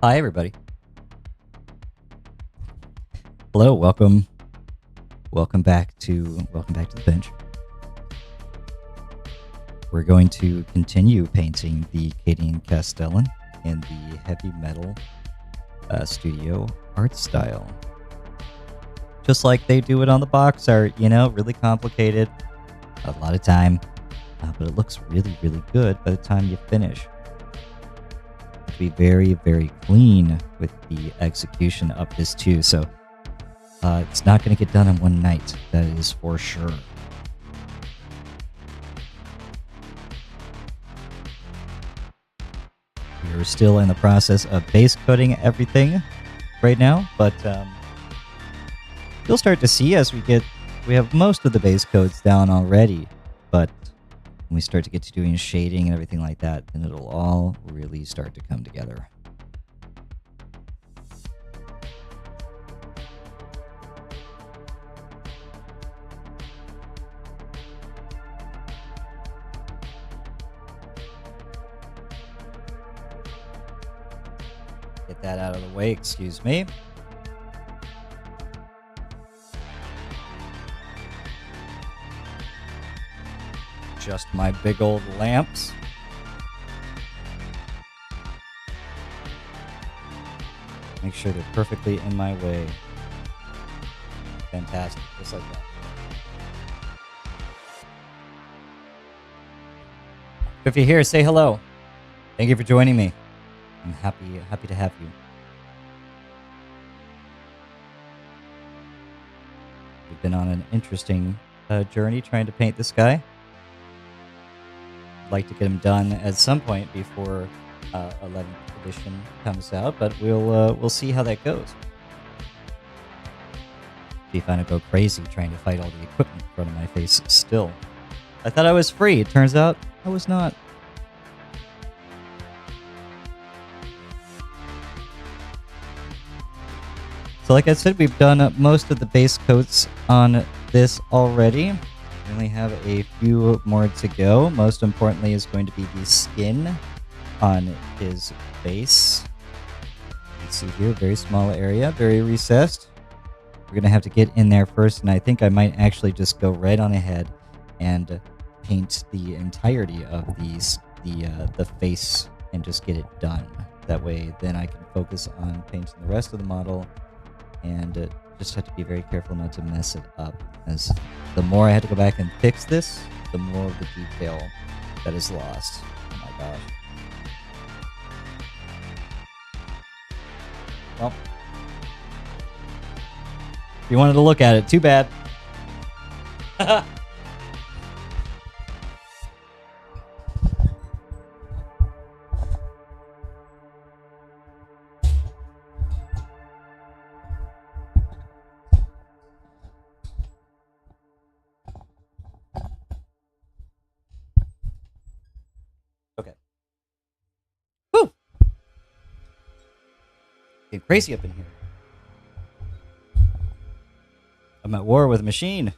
Hi, everybody. Hello, welcome back to the bench. We're going to continue painting the Cadian Castellan in the heavy metal studio art style. Just like they do it on the box art, you know, really complicated, a lot of time, but it looks really, really good by the time you finish. Be very, very clean with the execution of this too, so it's not going to get done in one night, that is for sure. We're still in the process of base coating everything right now, but you'll start to see as we have most of the base coats down already, but when we start to get to doing shading and everything like that, then it'll all really start to come together. Get that out of the way, excuse me. Just my big old lamps. Make sure they're perfectly in my way. Fantastic, just like that. If you're here, say hello. Thank you for joining me. I'm happy to have you. We've been on an interesting journey trying to paint this guy. Like to get him done at some point before 11th edition comes out, but we'll see how that goes. See if I don't go crazy trying to fight all the equipment in front of my face still. I thought I was free. It turns out I was not. So like I said, we've done most of the base coats on this already. We only have a few more to go. Most importantly is going to be the skin on his base. You can see here, very small area, very recessed. We're going to have to get in there first, and I think I might actually just go right on ahead and paint the entirety of the face and just get it done. That way, then I can focus on painting the rest of the model and just have to be very careful not to mess it up, as the more I had to go back and fix this, the more of the detail that is lost. Oh my gosh. Well, if you wanted to look at it, too bad. Okay. Woo! Getting crazy up in here. I'm at war with a machine.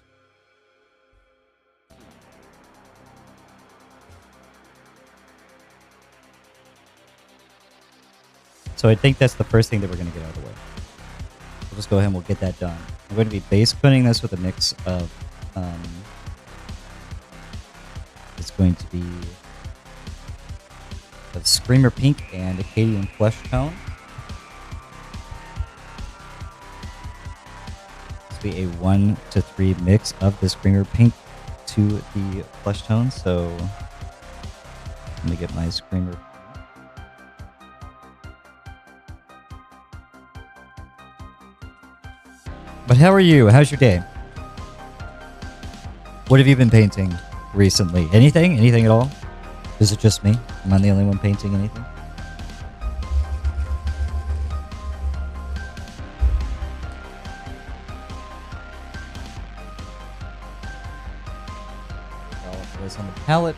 So I think that's the first thing that we're going to get out of the way. We'll just go ahead and we'll get that done. I'm going to be base coating this with a mix of... it's going to be a Screamer Pink and a Cadian Flesh Tone. This will be a 1 to 3 mix of the Screamer Pink to the Flesh Tone. So let me get my Screamer. But how are you? How's your day? What have you been painting recently? Anything? Anything at all? Is it just me? Am I the only one painting anything? All of this on the palette.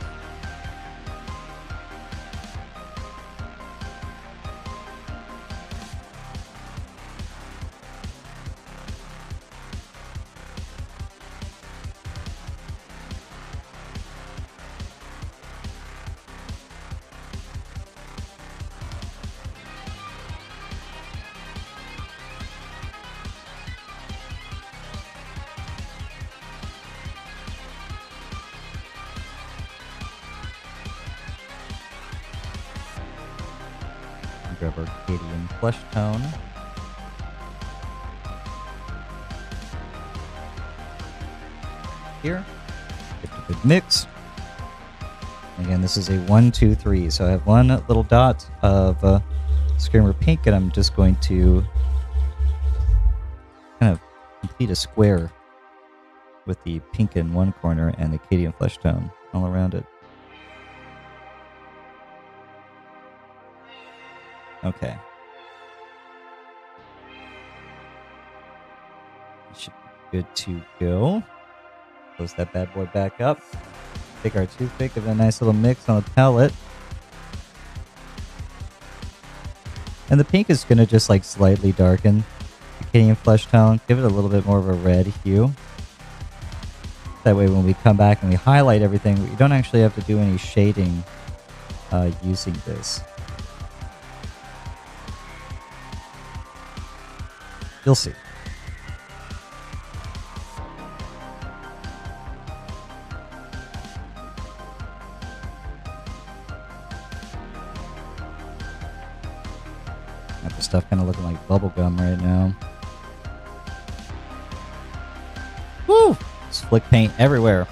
grab our Cadian flesh tone. Here. Get a good mix. Again, this is a 1, 2, 3. So I have one little dot of Screamer Pink, and I'm just going to kind of complete a square with the pink in one corner and the Cadian flesh tone all around it. Okay. Should be good to go. Close that bad boy back up. Take our toothpick, give it a nice little mix on the palette. And the pink is going to just like slightly darken the Cadian flesh tone. Give it a little bit more of a red hue. That way when we come back and we highlight everything, we don't actually have to do any shading using this. You'll see. Got the stuff kind of looking like bubblegum right now. Woo! Just flick paint everywhere.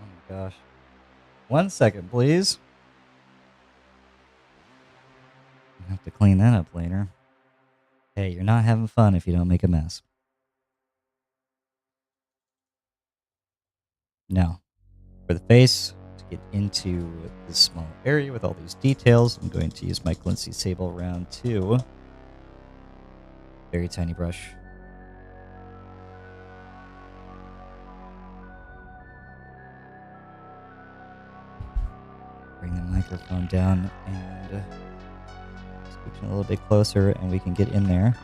Oh my gosh. 1 second, please. I have to clean that up later. Hey, you're not having fun if you don't make a mess. Now, for the face, to get into this small area with all these details, I'm going to use my Quincy Sable Round 2. Very tiny brush. Bring the microphone down and scooch in a little bit closer and we can get in there.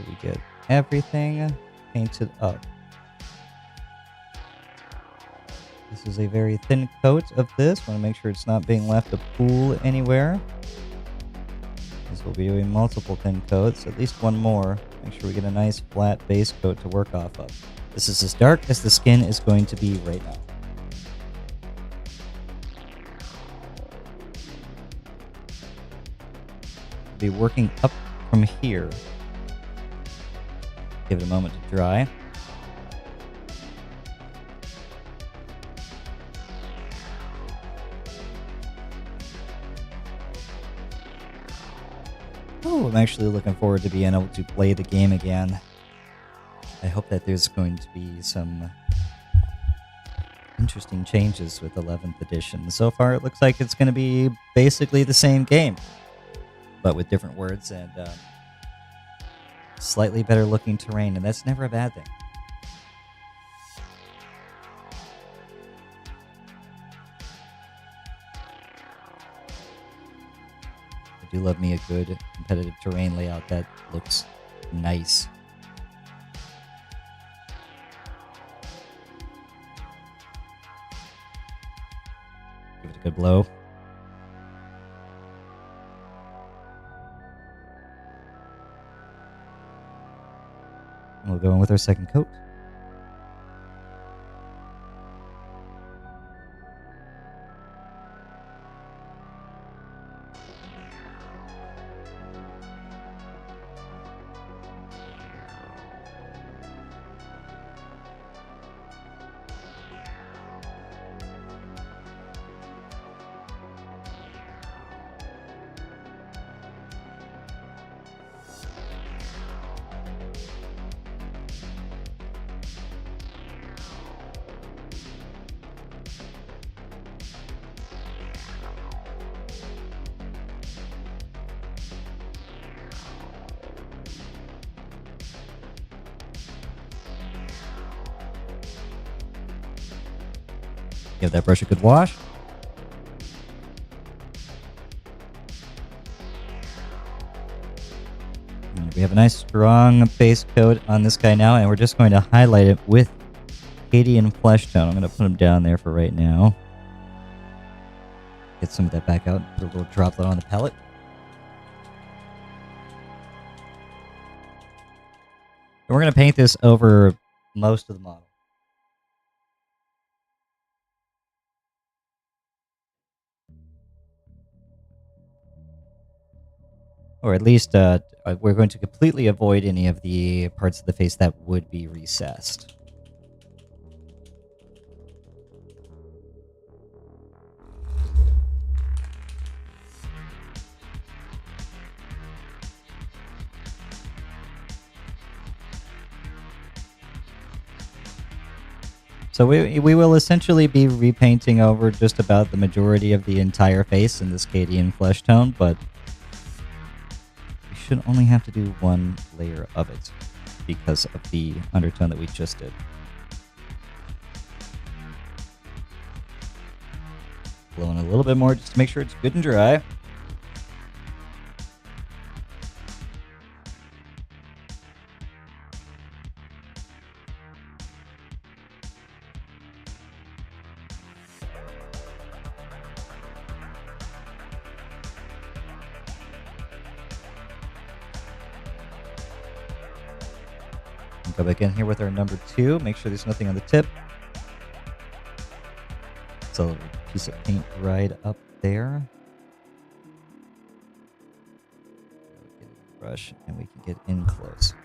We get everything painted up. This is a very thin coat of this. Want to make sure it's not being left to pool anywhere. This will be doing multiple thin coats, at least one more. Make sure we get a nice flat base coat to work off of. This is as dark as the skin is going to be right now. Be working up from here. Give it a moment to dry. Oh, I'm actually looking forward to being able to play the game again. I hope that there's going to be some interesting changes with 11th edition. So far, it looks like it's going to be basically the same game, but with different words and slightly better looking terrain, and that's never a bad thing. I do love me a good competitive terrain layout that looks nice. Give it a good blow. We'll go in with our second coat. Give that brush a good wash. And we have a nice strong base coat on this guy now, and we're just going to highlight it with Cadian flesh tone. I'm going to put him down there for right now. Get some of that back out, put a little droplet on the palette. And we're going to paint this over most of the model. Or at least we're going to completely avoid any of the parts of the face that would be recessed. So we will essentially be repainting over just about the majority of the entire face in this Cadian flesh tone, but we should only have to do one layer of it because of the undertone that we just did. Blow in a little bit more just to make sure it's good and dry. Go back in here with our number 2. Make sure there's nothing on the tip. So a piece of paint right up there. Get a brush and we can get in close.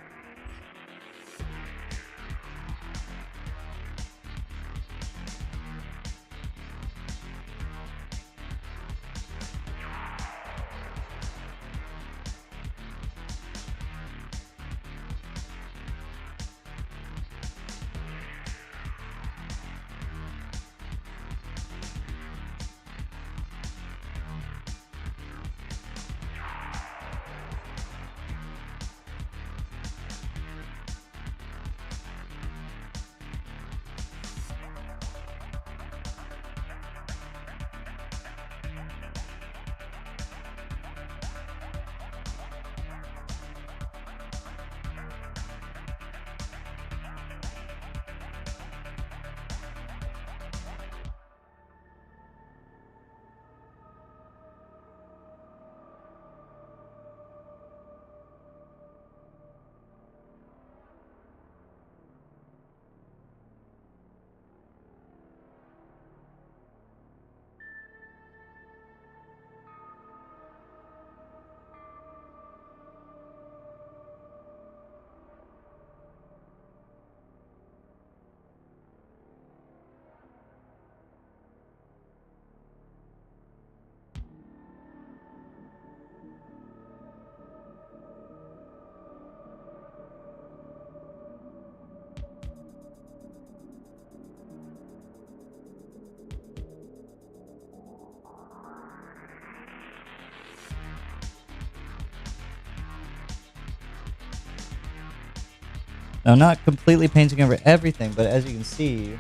Now, I'm not completely painting over everything, but as you can see,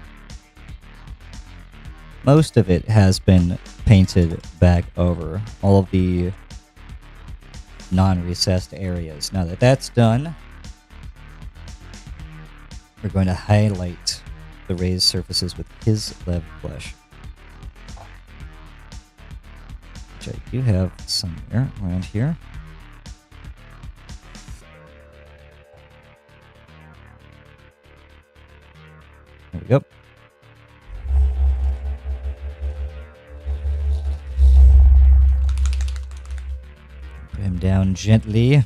most of it has been painted back over, all of the non-recessed areas. Now that that's done, we're going to highlight the raised surfaces with his lev flesh, which I do have somewhere around here. There we go. Put him down gently. I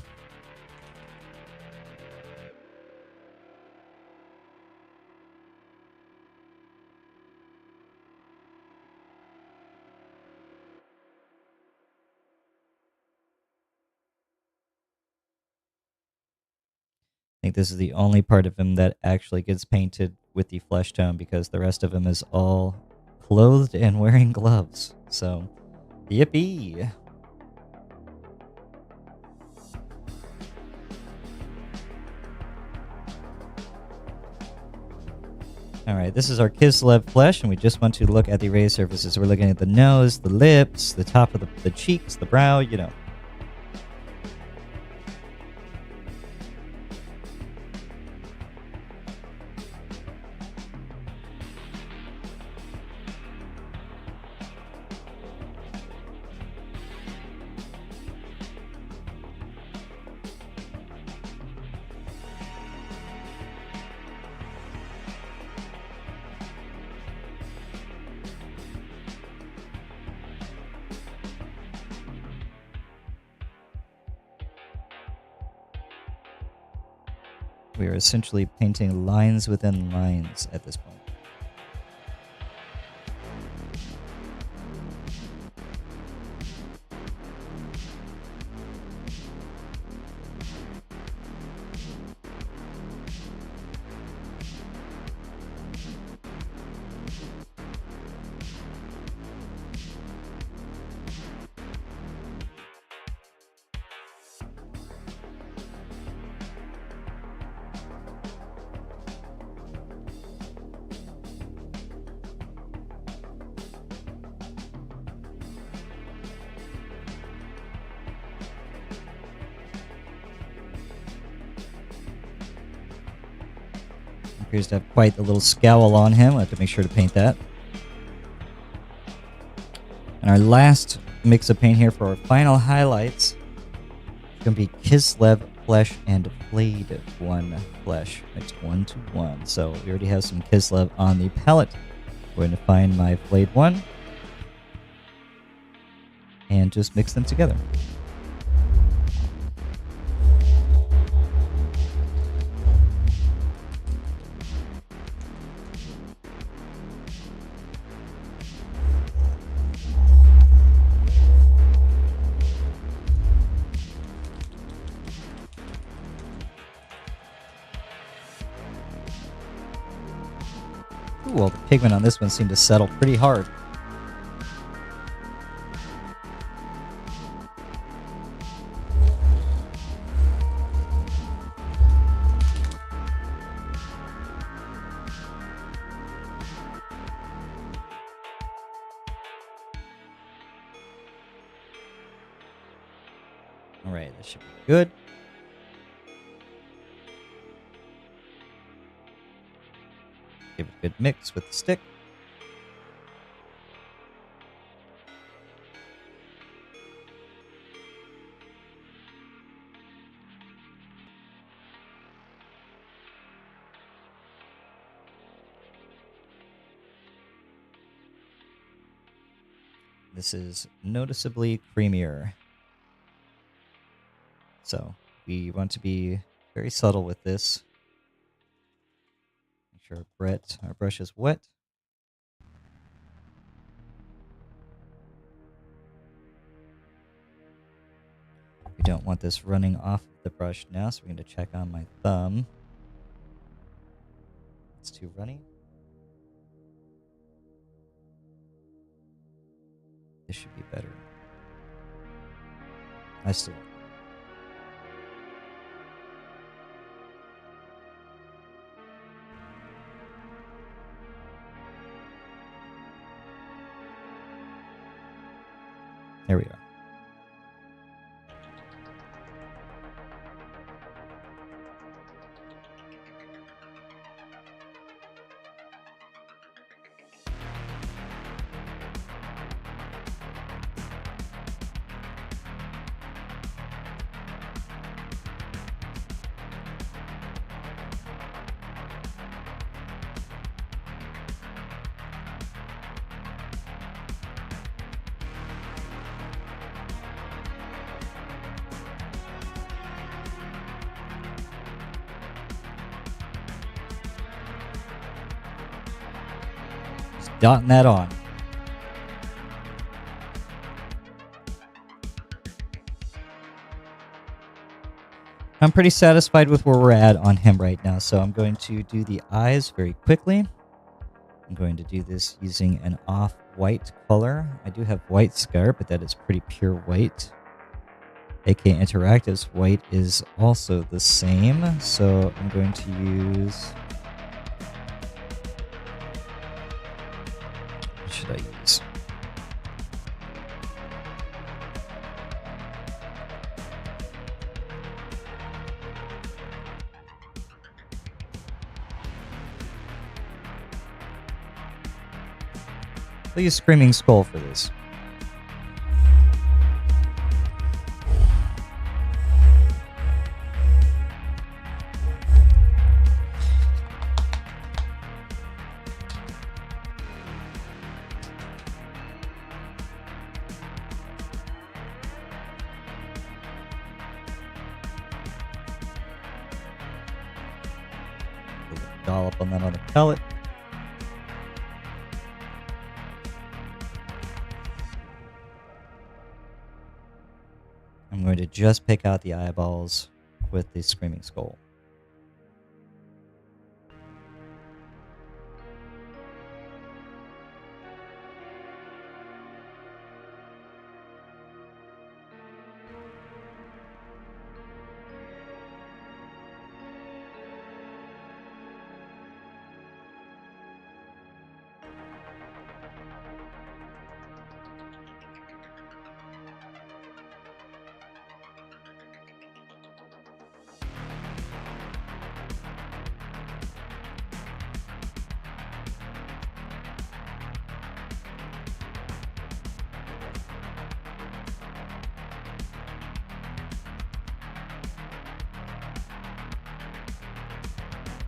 think this is the only part of him that actually gets painted with the flesh tone, because the rest of him is all clothed and wearing gloves. So, yippee! Alright, this is our Kislev flesh, and we just want to look at the erased surfaces. So we're looking at the nose, the lips, the top of the cheeks, the brow, you know. We are essentially painting lines within lines at this point. Appears to have quite a little scowl on him. I have to make sure to paint that. And our last mix of paint here for our final highlights is going to be Kislev flesh and flayed one flesh. It's 1-to-1. So we already have some Kislev on the palette. I'm going to find my flayed one and just mix them together. Ooh, well, the pigment on this one seemed to settle pretty hard. All right, this should be good. Give it a good mix with the stick. This is noticeably creamier. So we want to be very subtle with this. Make sure our brush is wet. We don't want this running off the brush now, so we're going to check on my thumb. It's too runny. This should be better. I still. There we are. Dotting that on. I'm pretty satisfied with where we're at on him right now, so I'm going to do the eyes very quickly. I'm going to do this using an off-white color. I do have white scar, but that is pretty pure white. AK Interactive's white is also the same, so I'm going to use should I use? I'll use Screaming Skull for this. Dollop on that on the pellet. I'm going to just pick out the eyeballs with the Screaming Skull.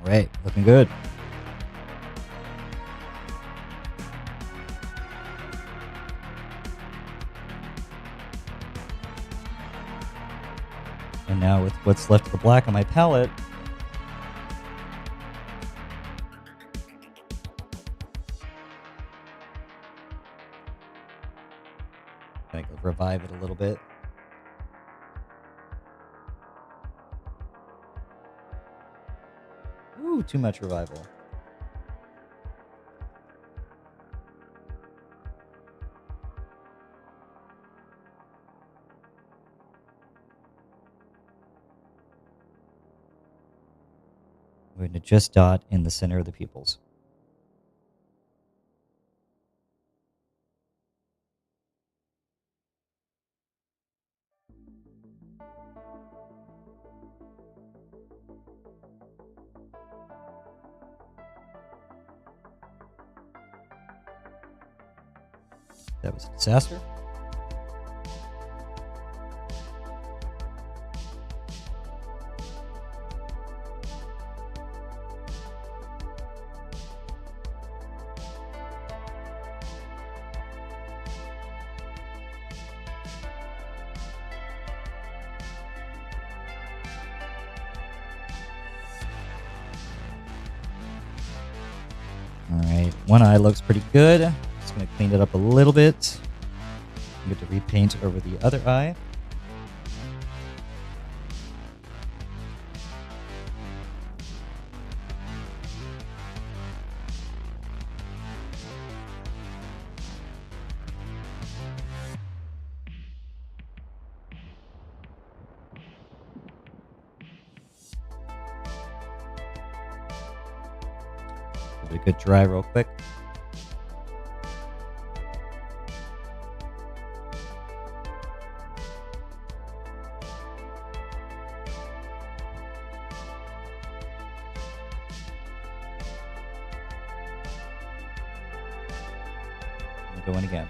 Right, looking good. And now with what's left of the black on my palette, I can revive it a little bit. Ooh, too much revival. We're going to just dot in the center of the pupils. That was a disaster. All right, one eye looks pretty good. Just going to clean it up a little bit. I'm going to repaint over the other eye. Give it a good dry real quick. Go in again.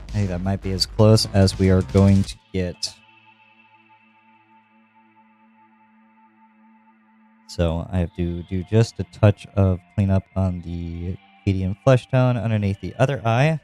I think that might be as close as we are going to get. So I have to do just a touch of cleanup on the Cadian flesh tone underneath the other eye.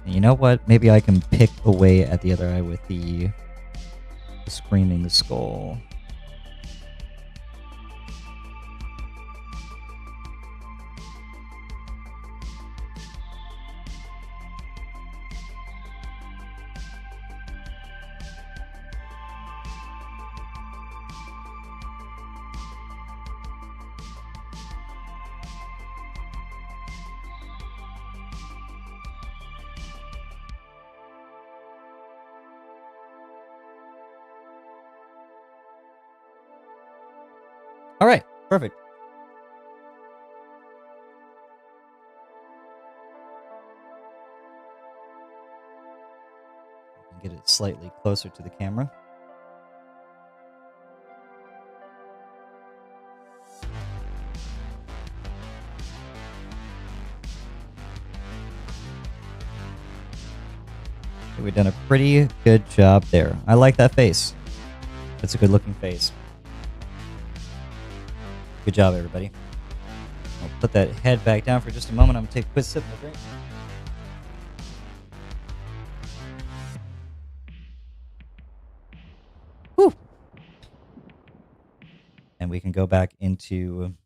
And you know what? Maybe I can pick away at the other eye with the screaming skull. All right, perfect. Get it slightly closer to the camera. Okay, we've done a pretty good job there. I like that face. That's a good looking face. Good job, everybody. I'll put that head back down for just a moment. I'm going to take a quick sip of my drink. Whew. And we can go back into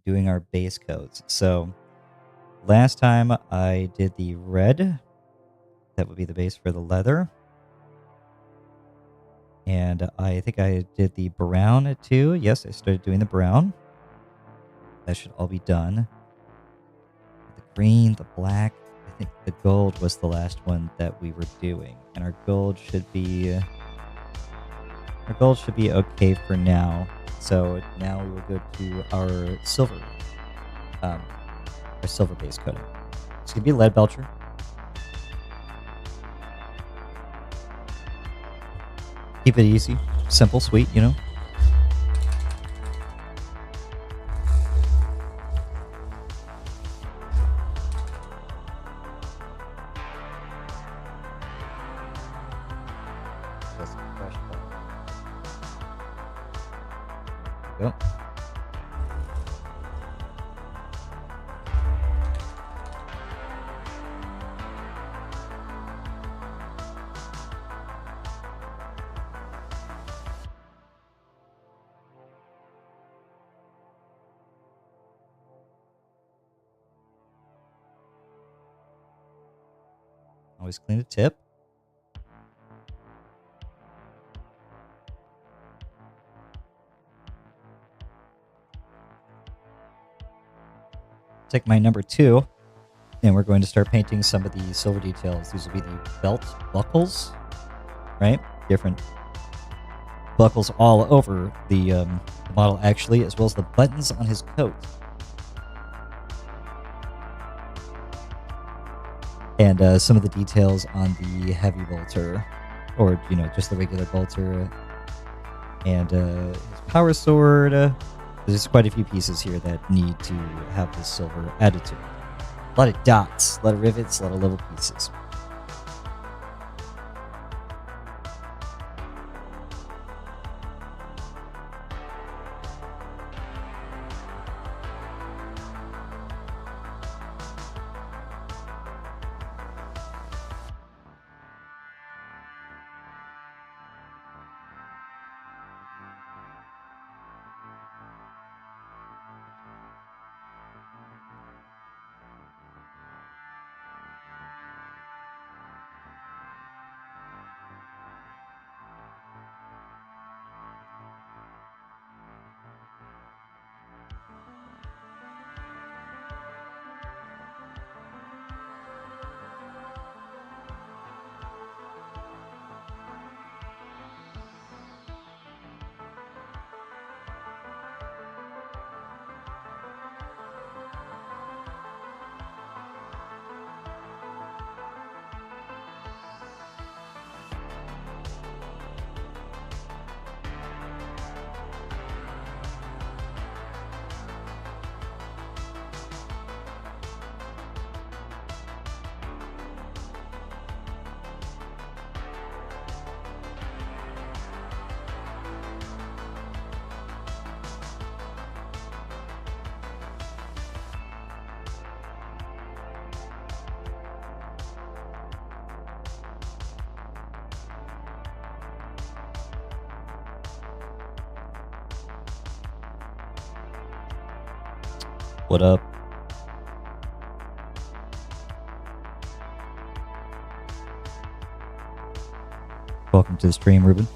doing our base coats. So last time I did the red. That would be the base for the leather. And I think I did the brown too. Yes, I started doing the brown. That should all be done. The green, the black. I think the gold was the last one that we were doing. And our gold should be okay for now. So now we will go to our silver. Our silver base coating. It's gonna be lead belcher. Keep it easy, simple, sweet, you know. Go. Always clean the tip. Take my number 2, and we're going to start painting some of the silver details. These will be the belt buckles, right? Different buckles all over the model, actually, as well as the buttons on his coat. And some of the details on the heavy bolter, or, you know, just the regular bolter. And his power sword. There's quite a few pieces here that need to have this silver added to it. A lot of dots, a lot of rivets, a lot of little pieces. What up? Welcome to the stream, Ruben.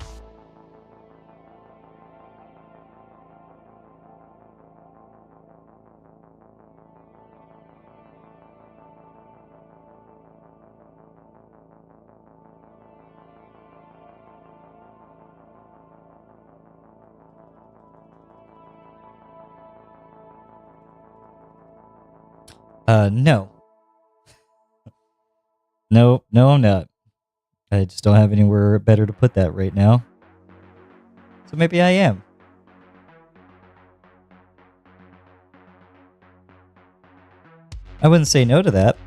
No. No, I'm not. I just don't have anywhere better to put that right now. So maybe I am. I wouldn't say no to that.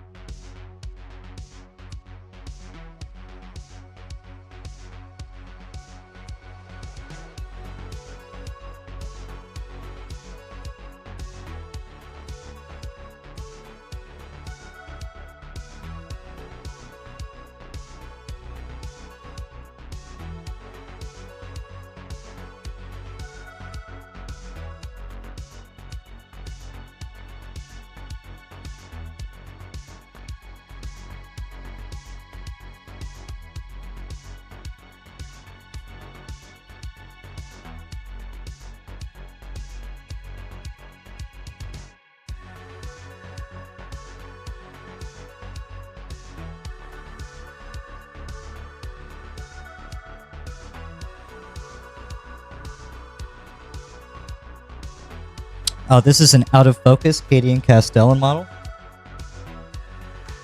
Oh, this is an out-of-focus Cadian Castellan model.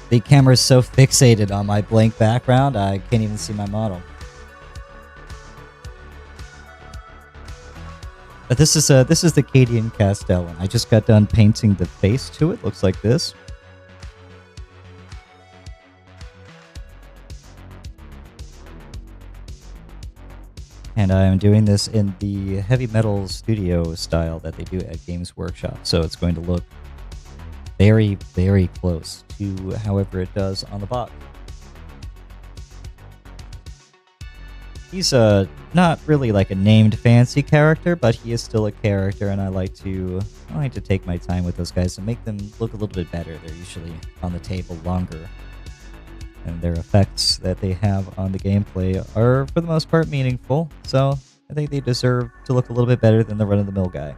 The camera is so fixated on my blank background, I can't even see my model. But this is the Cadian Castellan. I just got done painting the face to it. Looks like this. And I am doing this in the heavy metal studio style that they do at Games Workshop. So it's going to look very, very close to however it does on the box. He's not really like a named fancy character, but he is still a character, and I like to take my time with those guys and make them look a little bit better. They're usually on the table longer, and their effects that they have on the gameplay are, for the most part, meaningful. So I think they deserve to look a little bit better than the run-of-the-mill guy.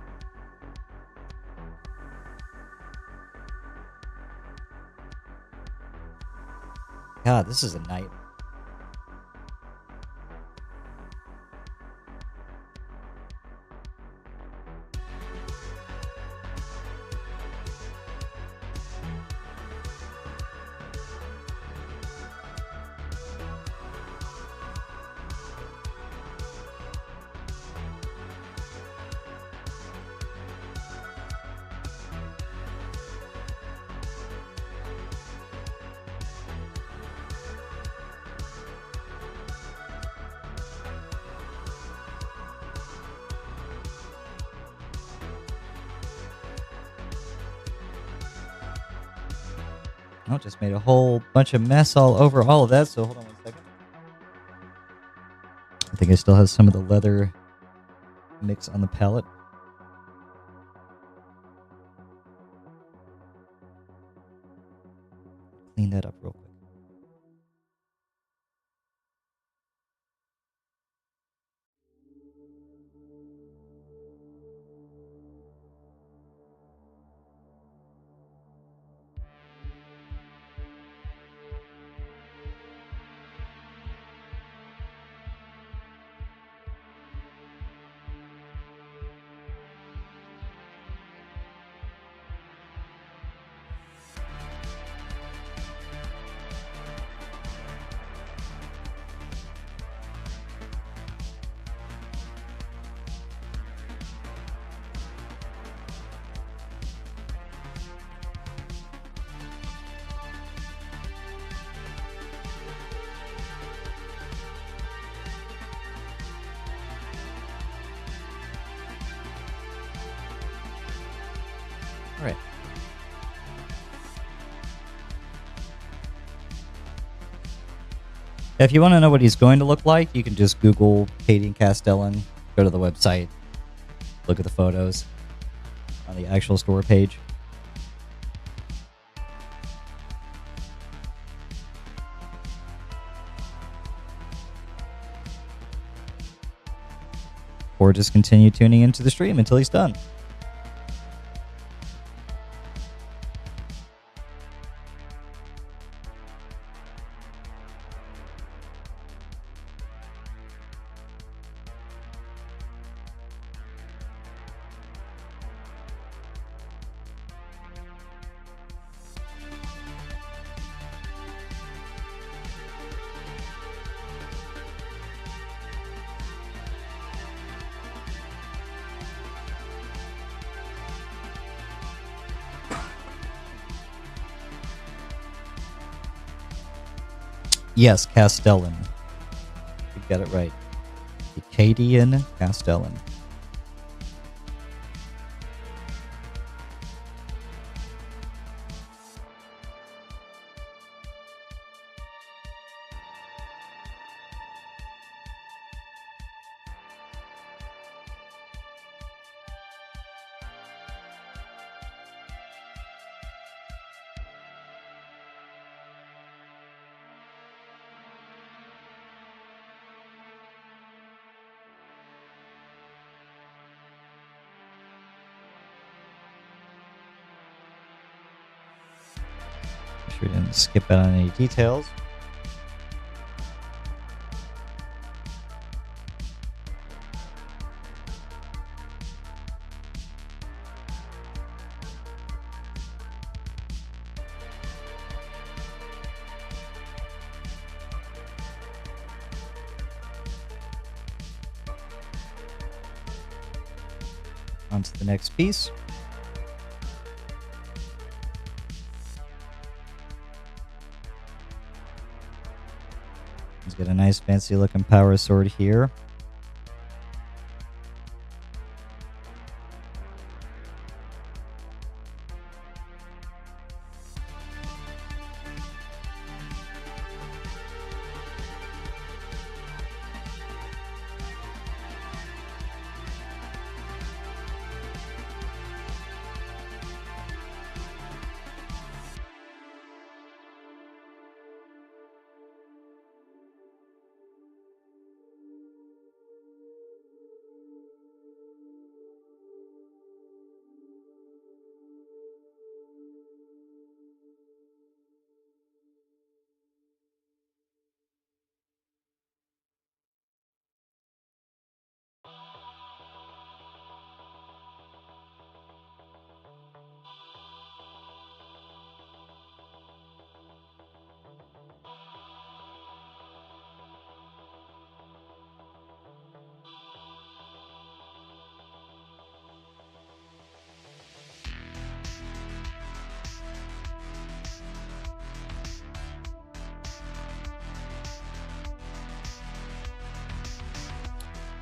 God, this is a nightmare. Oh, just made a whole bunch of mess all over all of that, so hold on one second. I think I still have some of the leather mix on the palette. Clean that up real quick. All right. If you want to know what he's going to look like, you can just Google Cadian Castellan, go to the website, look at the photos on the actual store page. or just continue tuning into the stream until he's done. Yes, Castellan. You got it right. The Cadian Castellan. Sure didn't skip out on any details. On to the next piece. He's got a nice fancy looking power sword here.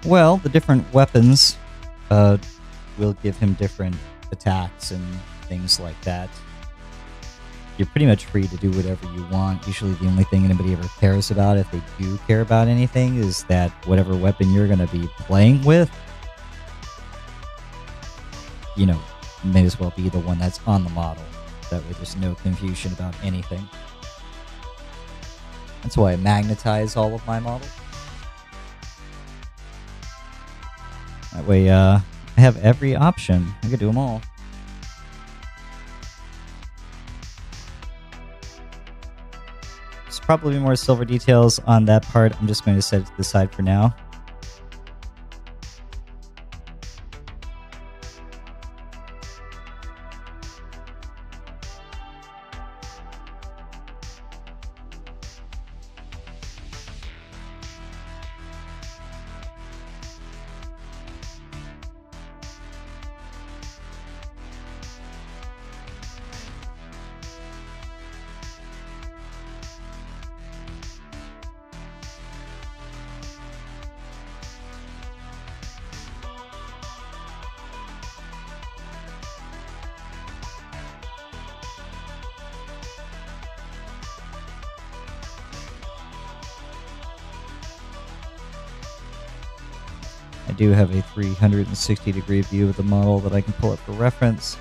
Well, the different weapons will give him different attacks and things like that. You're pretty much free to do whatever you want. Usually the only thing anybody ever cares about, if they do care about anything, is that whatever weapon you're going to be playing with, you know, may as well be the one that's on the model. That way there's no confusion about anything. That's why I magnetize all of my models. That way, I have every option. I could do them all. There's probably more silver details on that part. I'm just going to set it to the side for now. I do have a 360-degree view of the model that I can pull up for reference.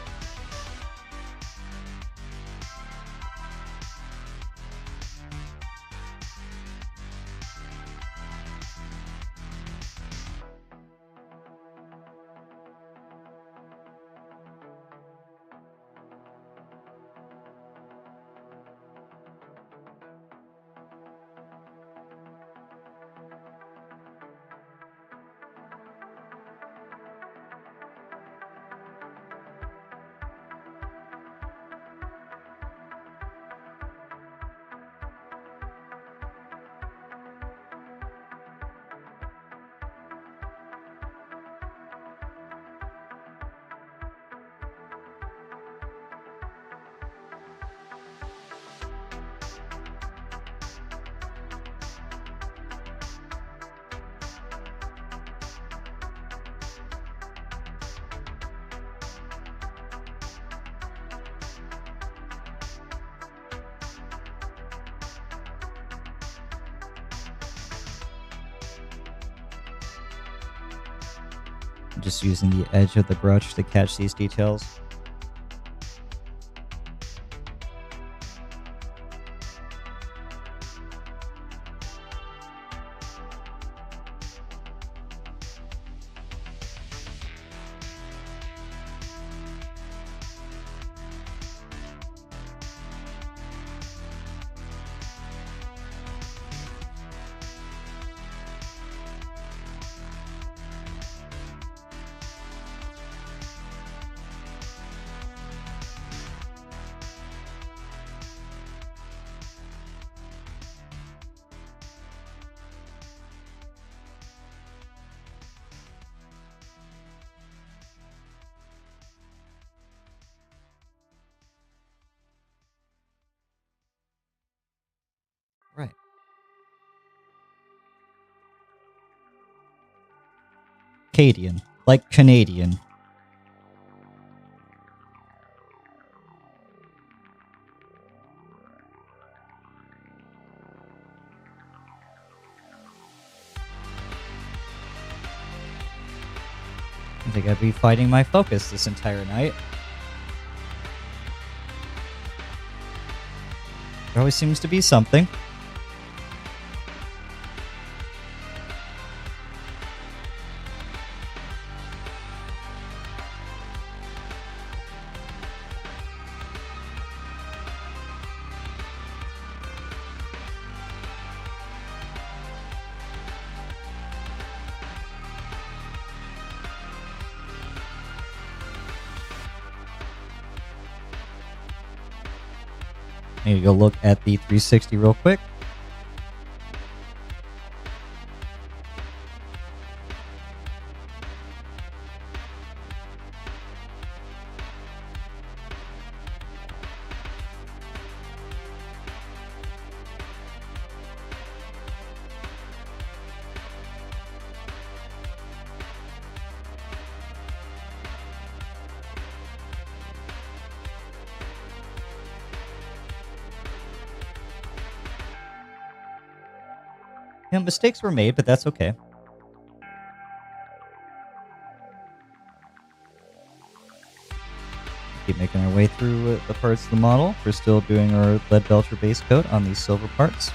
Just using the edge of the brush to catch these details. Right. Cadian, like Canadian. I think I'd be fighting my focus this entire night. There always seems to be something. I need to go look at the 360 real quick. Yeah, mistakes were made, but that's okay. Keep making our way through the parts of the model. We're still doing our lead belcher base coat on these silver parts.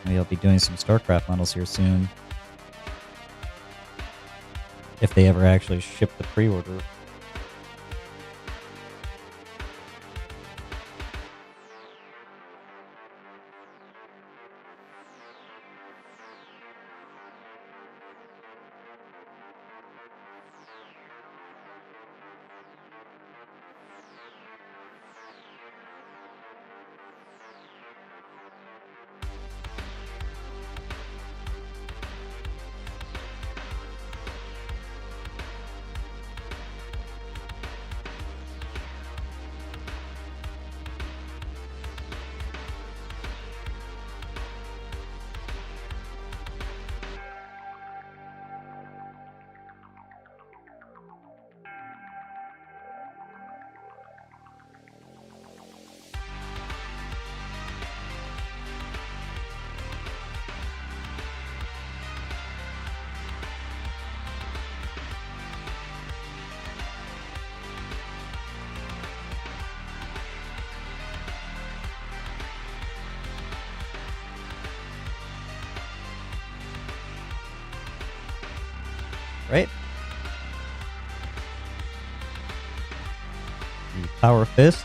Maybe I'll be doing some StarCraft models here soon. If they ever actually ship the pre-order. Right? The Power Fist.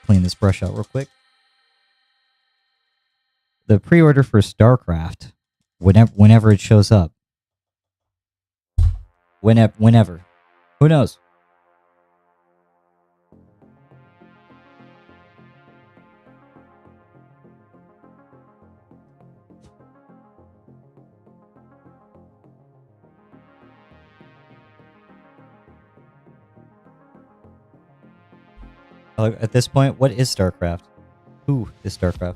Clean this brush out real quick. The pre-order for StarCraft, whenever it shows up. Whenever. Who knows? At this point, what is StarCraft? Who is StarCraft?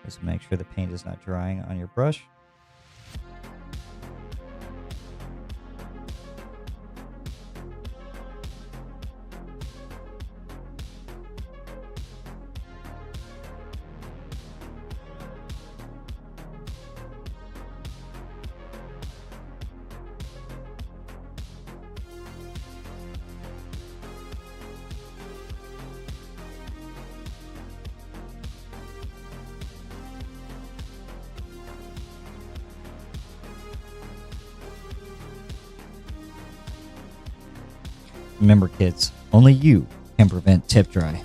Just make sure the paint is not drying on your brush. Remember, kids, only you can prevent tip dry.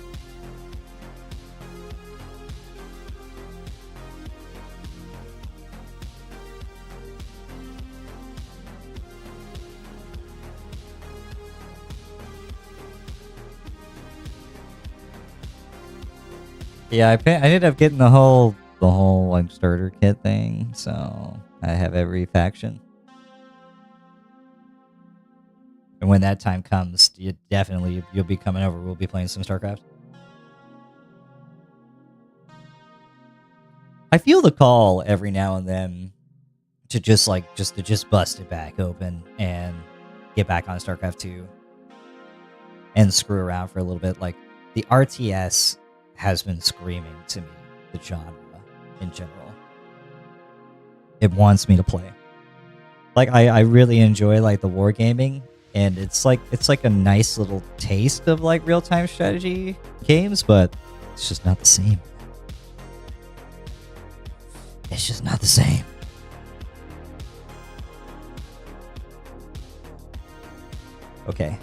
Yeah, I ended up getting the whole like starter kit thing, so I have every faction. And when that time comes, you'll be coming over. We'll be playing some StarCraft. I feel the call every now and then to just bust it back open and get back on StarCraft 2 and screw around for a little bit. Like, the RTS has been screaming to me, the genre in general. It wants me to play. Like, I really enjoy like the wargaming, and it's like a nice little taste of like real-time strategy games, but it's just not the same. It's just not the same. Okay.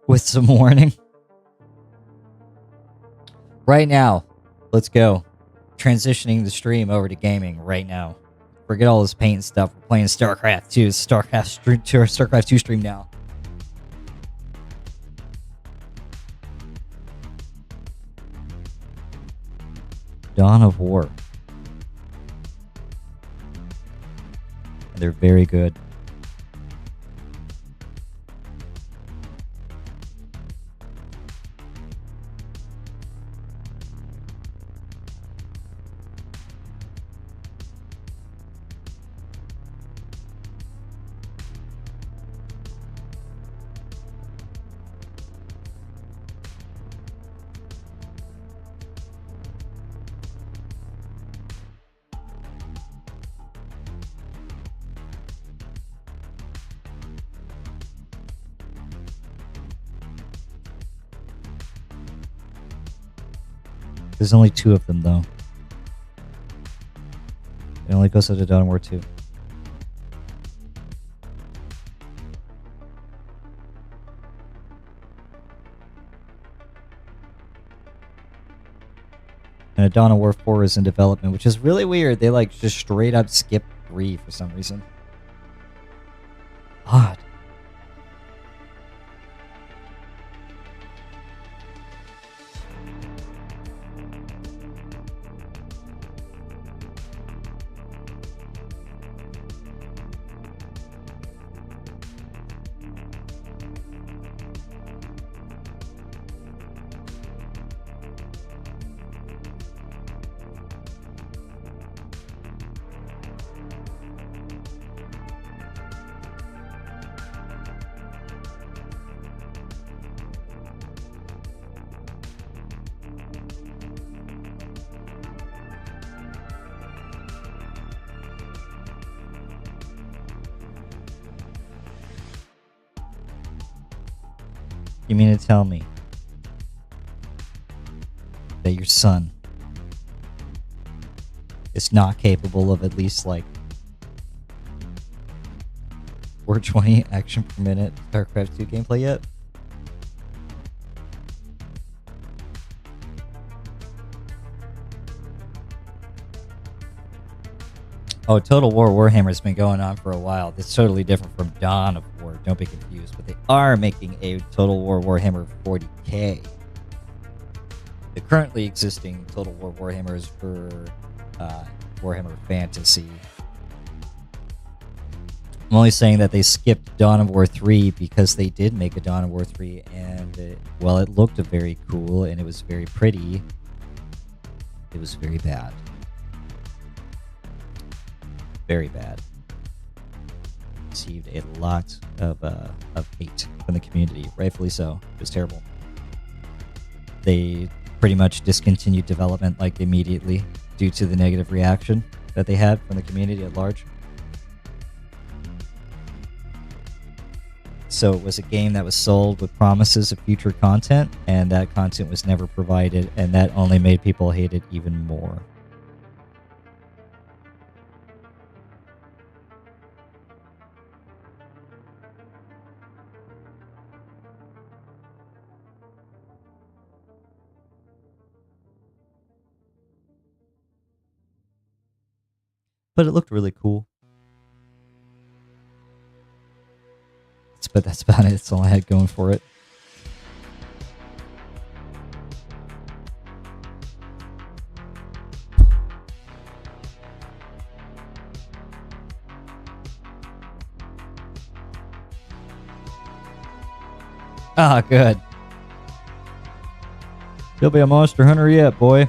With some warning. Right now, let's go. Transitioning the stream over to gaming right now. Forget all this paint stuff. We're playing StarCraft 2. StarCraft 2 stream now. Dawn of War. They're very good. There's only 2 of them, though. It only goes out to Dawn of War 2. And a Dawn of War 4 is in development, which is really weird. They like just straight up skip 3 for some reason. Odd. You mean to tell me that your son is not capable of at least like 420 action per minute StarCraft 2 gameplay yet? Oh, Total War Warhammer has been going on for a while. It's totally different from Dawn of War. Don't be confused. But they are making a Total War Warhammer 40k. The currently existing Total War Warhammer is for Warhammer Fantasy. I'm only saying that they skipped Dawn of War 3 because they did make a Dawn of War 3, and while it looked very cool and it was very pretty, it was very bad. Very bad. Received a lot of hate from the community, rightfully so. It was terrible. They pretty much discontinued development like immediately due to the negative reaction that they had from the community at large. So it was a game that was sold with promises of future content, and that content was never provided, and that only made people hate it even more. But it looked really cool. But that's about it. That's all I had going for it. Ah, good. You'll be a monster hunter yet, boy.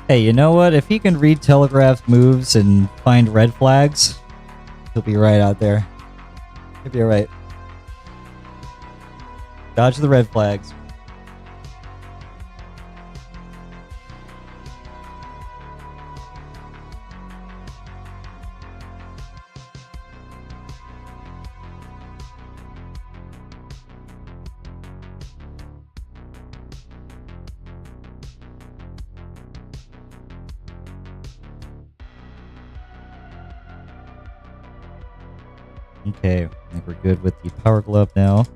Hey, you know what? If he can read telegraphed moves and find red flags, he'll be right out there. He'll be alright. Dodge the red flags. Okay, I think we're good with the power glove now.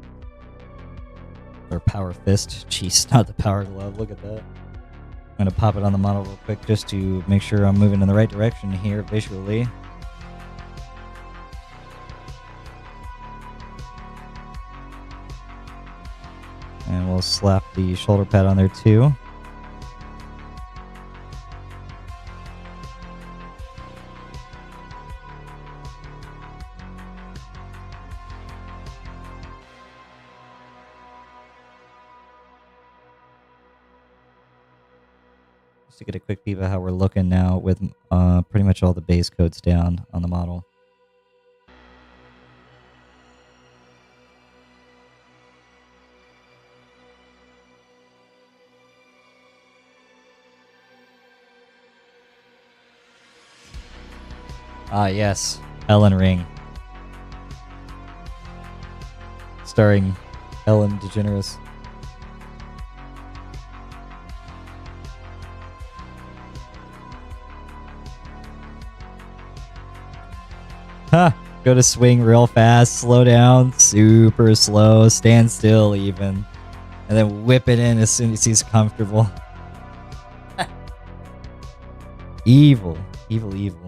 Or power fist. Jeez, not the power glove. Look at that. I'm going to pop it on the model real quick just to make sure I'm moving in the right direction here visually. And we'll slap the shoulder pad on there too. Just to get a quick peep at how we're looking now with pretty much all the base codes down on the model. Ah, yes. Ellen Ring. Starring Ellen DeGeneres. Ha! Go to swing real fast, slow down, super slow, stand still even. And then whip it in as soon as he's comfortable. Evil. Evil, evil.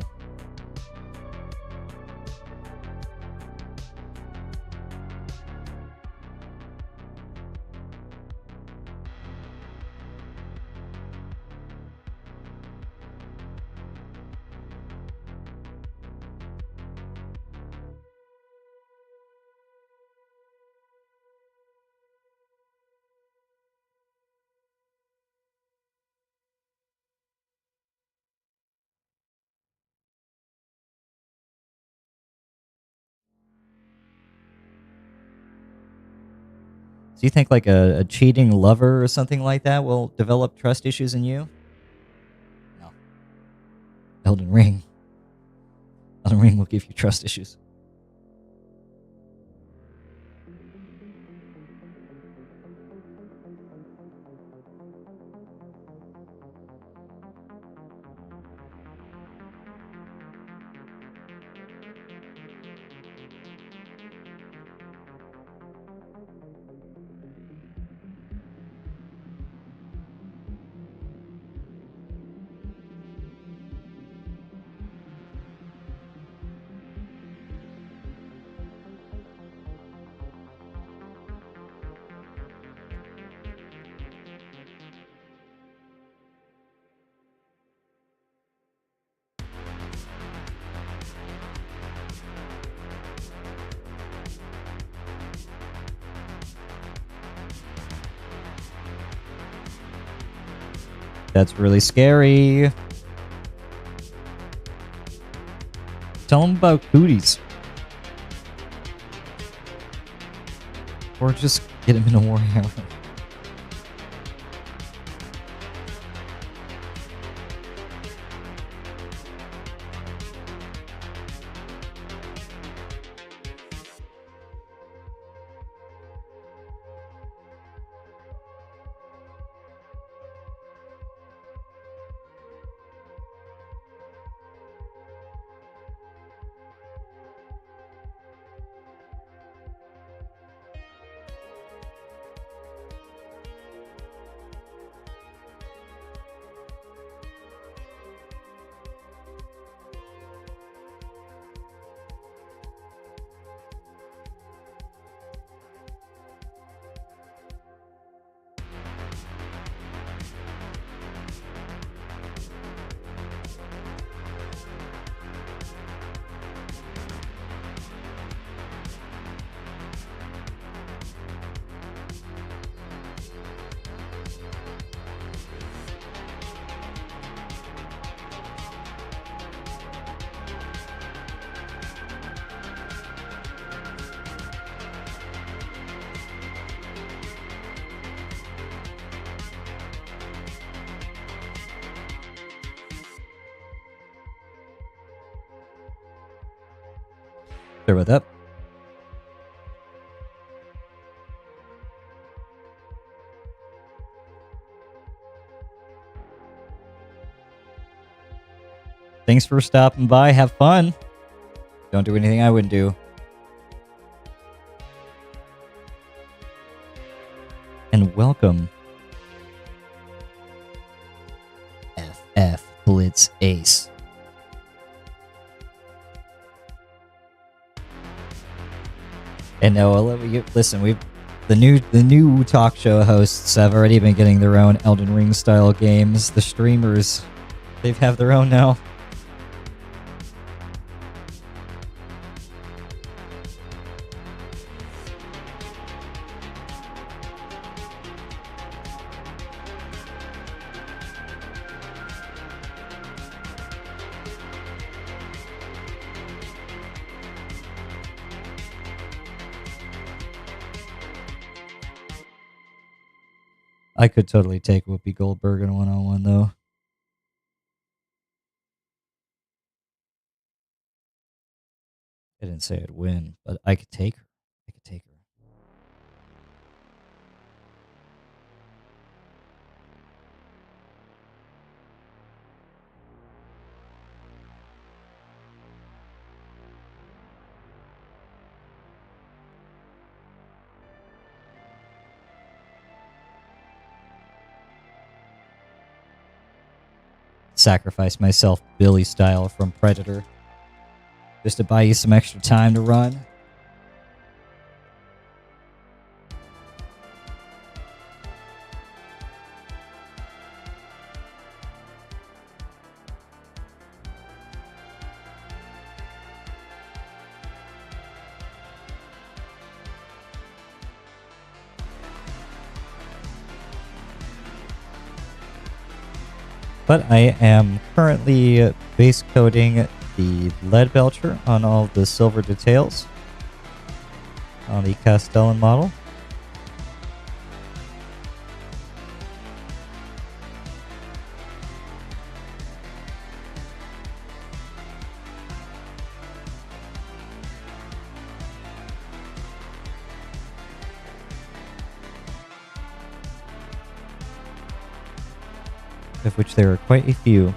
Do you think like a cheating lover or something like that will develop trust issues in you? No. Elden Ring. Elden Ring will give you trust issues. That's really scary. Tell him about cooties. Or just get him in a Warhammer. Sorry about that. Thanks for stopping by. Have fun. Don't do anything I wouldn't do. And welcome. FF Blitz Ace. And no, listen, the new talk show hosts have already been getting their own Elden Ring style games. The streamers, they have their own now. I could totally take Whoopi Goldberg in a one-on-one, though. I didn't say I'd win, but I could take her. I could take her. Sacrifice myself Billy style from Predator just to buy you some extra time to run. But I am currently base coating the lead belcher on all the silver details on the Castellan model. Of which there are quite a few.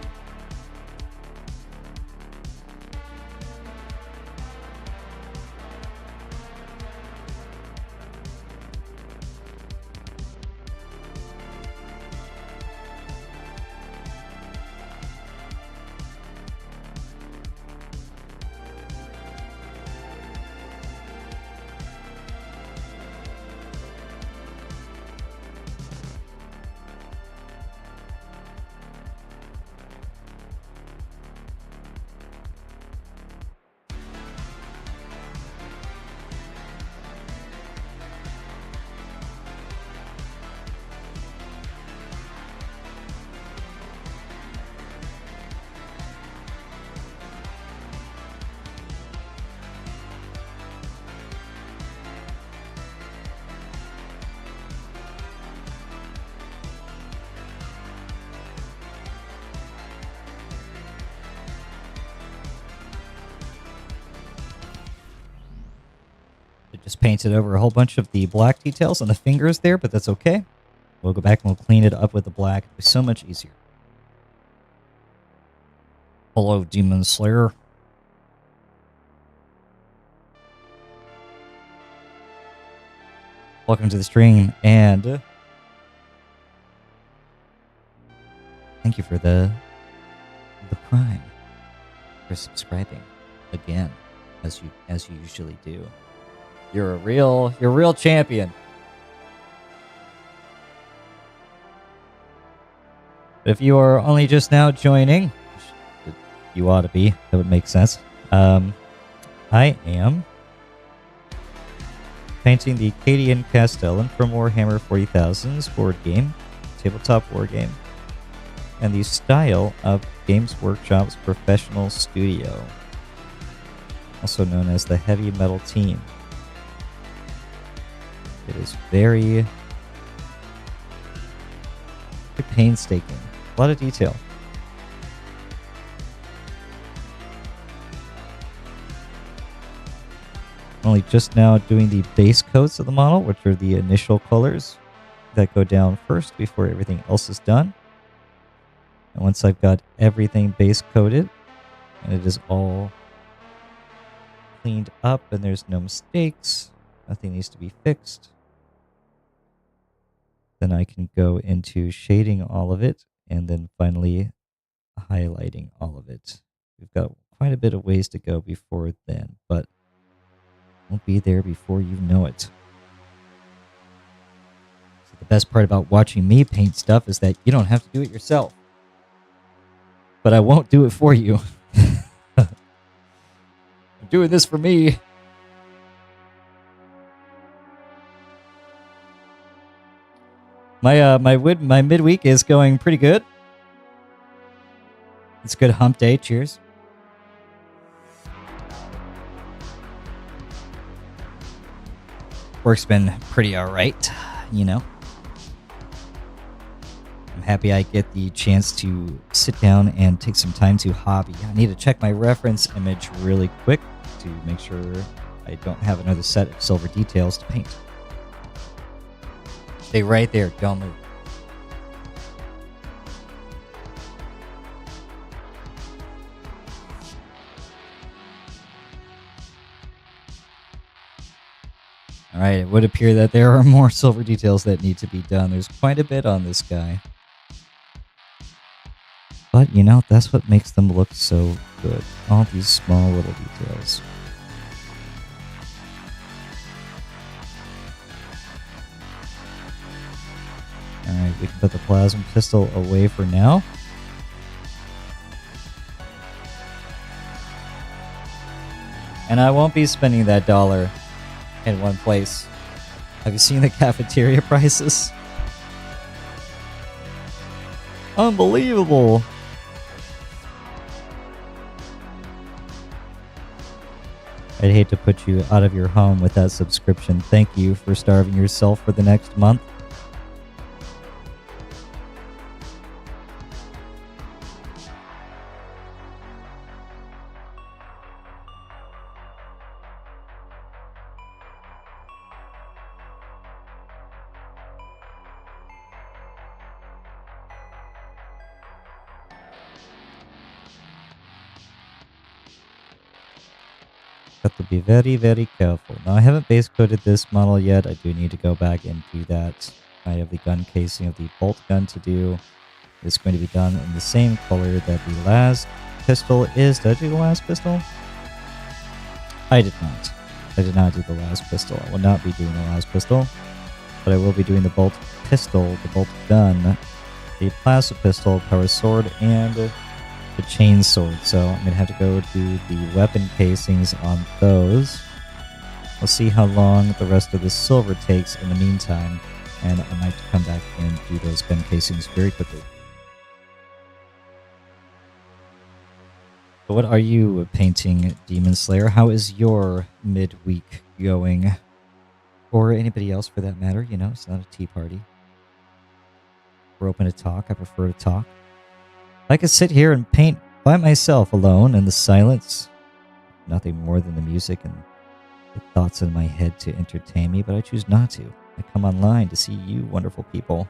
Just painted over a whole bunch of the black details on the fingers there, but that's okay. We'll go back and we'll clean it up with the black. It'll be so much easier. Hello, Demon Slayer. Welcome to the stream, and thank you for the Prime for subscribing again, as you usually do. You're a real champion. If you are only just now joining, you ought to be. That would make sense. I am painting the Cadian Castellan from Warhammer 40,000's board game, tabletop war game, and the style of Games Workshop's professional studio, also known as the Heavy Metal Team. It is very painstaking. A lot of detail. Only just now doing the base coats of the model, which are the initial colors that go down first before everything else is done. And once I've got everything base coated and it is all cleaned up and there's no mistakes, nothing needs to be fixed, then I can go into shading all of it and then finally highlighting all of it. We've got quite a bit of ways to go before then, but we'll be there before you know it. So the best part about watching me paint stuff is that you don't have to do it yourself. But I won't do it for you. I'm doing this for me. My midweek is going pretty good. It's a good hump day. Cheers. Work's been pretty alright, you know. happy I get the chance to sit down and take some time to hobby. I need to check my reference image really quick to make sure I don't have another set of silver details to paint. Stay right there, don't move. Alright, it would appear that there are more silver details that need to be done. There's quite a bit on this guy. But, you know, that's what makes them look so good. All these small little details. Alright, we can put the plasma pistol away for now. And I won't be spending that $1 in one place. Have you seen the cafeteria prices? Unbelievable! I'd hate to put you out of your home with that subscription. Thank you for starving yourself for the next month. Got to be very, very careful. Now, I haven't base coated this model yet. I do need to go back and do that. I have the gun casing of the bolt gun to do. It's going to be done in the same color that the last pistol is. Did I do the last pistol? I did not. I did not do the last pistol. I will not be doing the last pistol. But I will be doing the bolt pistol, the bolt gun, the plasma pistol, power sword, and the chain sword. So I'm going to have to go do the weapon casings on those. We'll see how long the rest of the silver takes in the meantime. And I might come back and do those gun casings very quickly. But what are you painting, Demon Slayer? How is your midweek going? Or anybody else for that matter, you know, it's not a tea party. We're open to talk. I prefer to talk. I could sit here and paint by myself alone in the silence. Nothing more than the music and the thoughts in my head to entertain me, but I choose not to. I come online to see you wonderful people.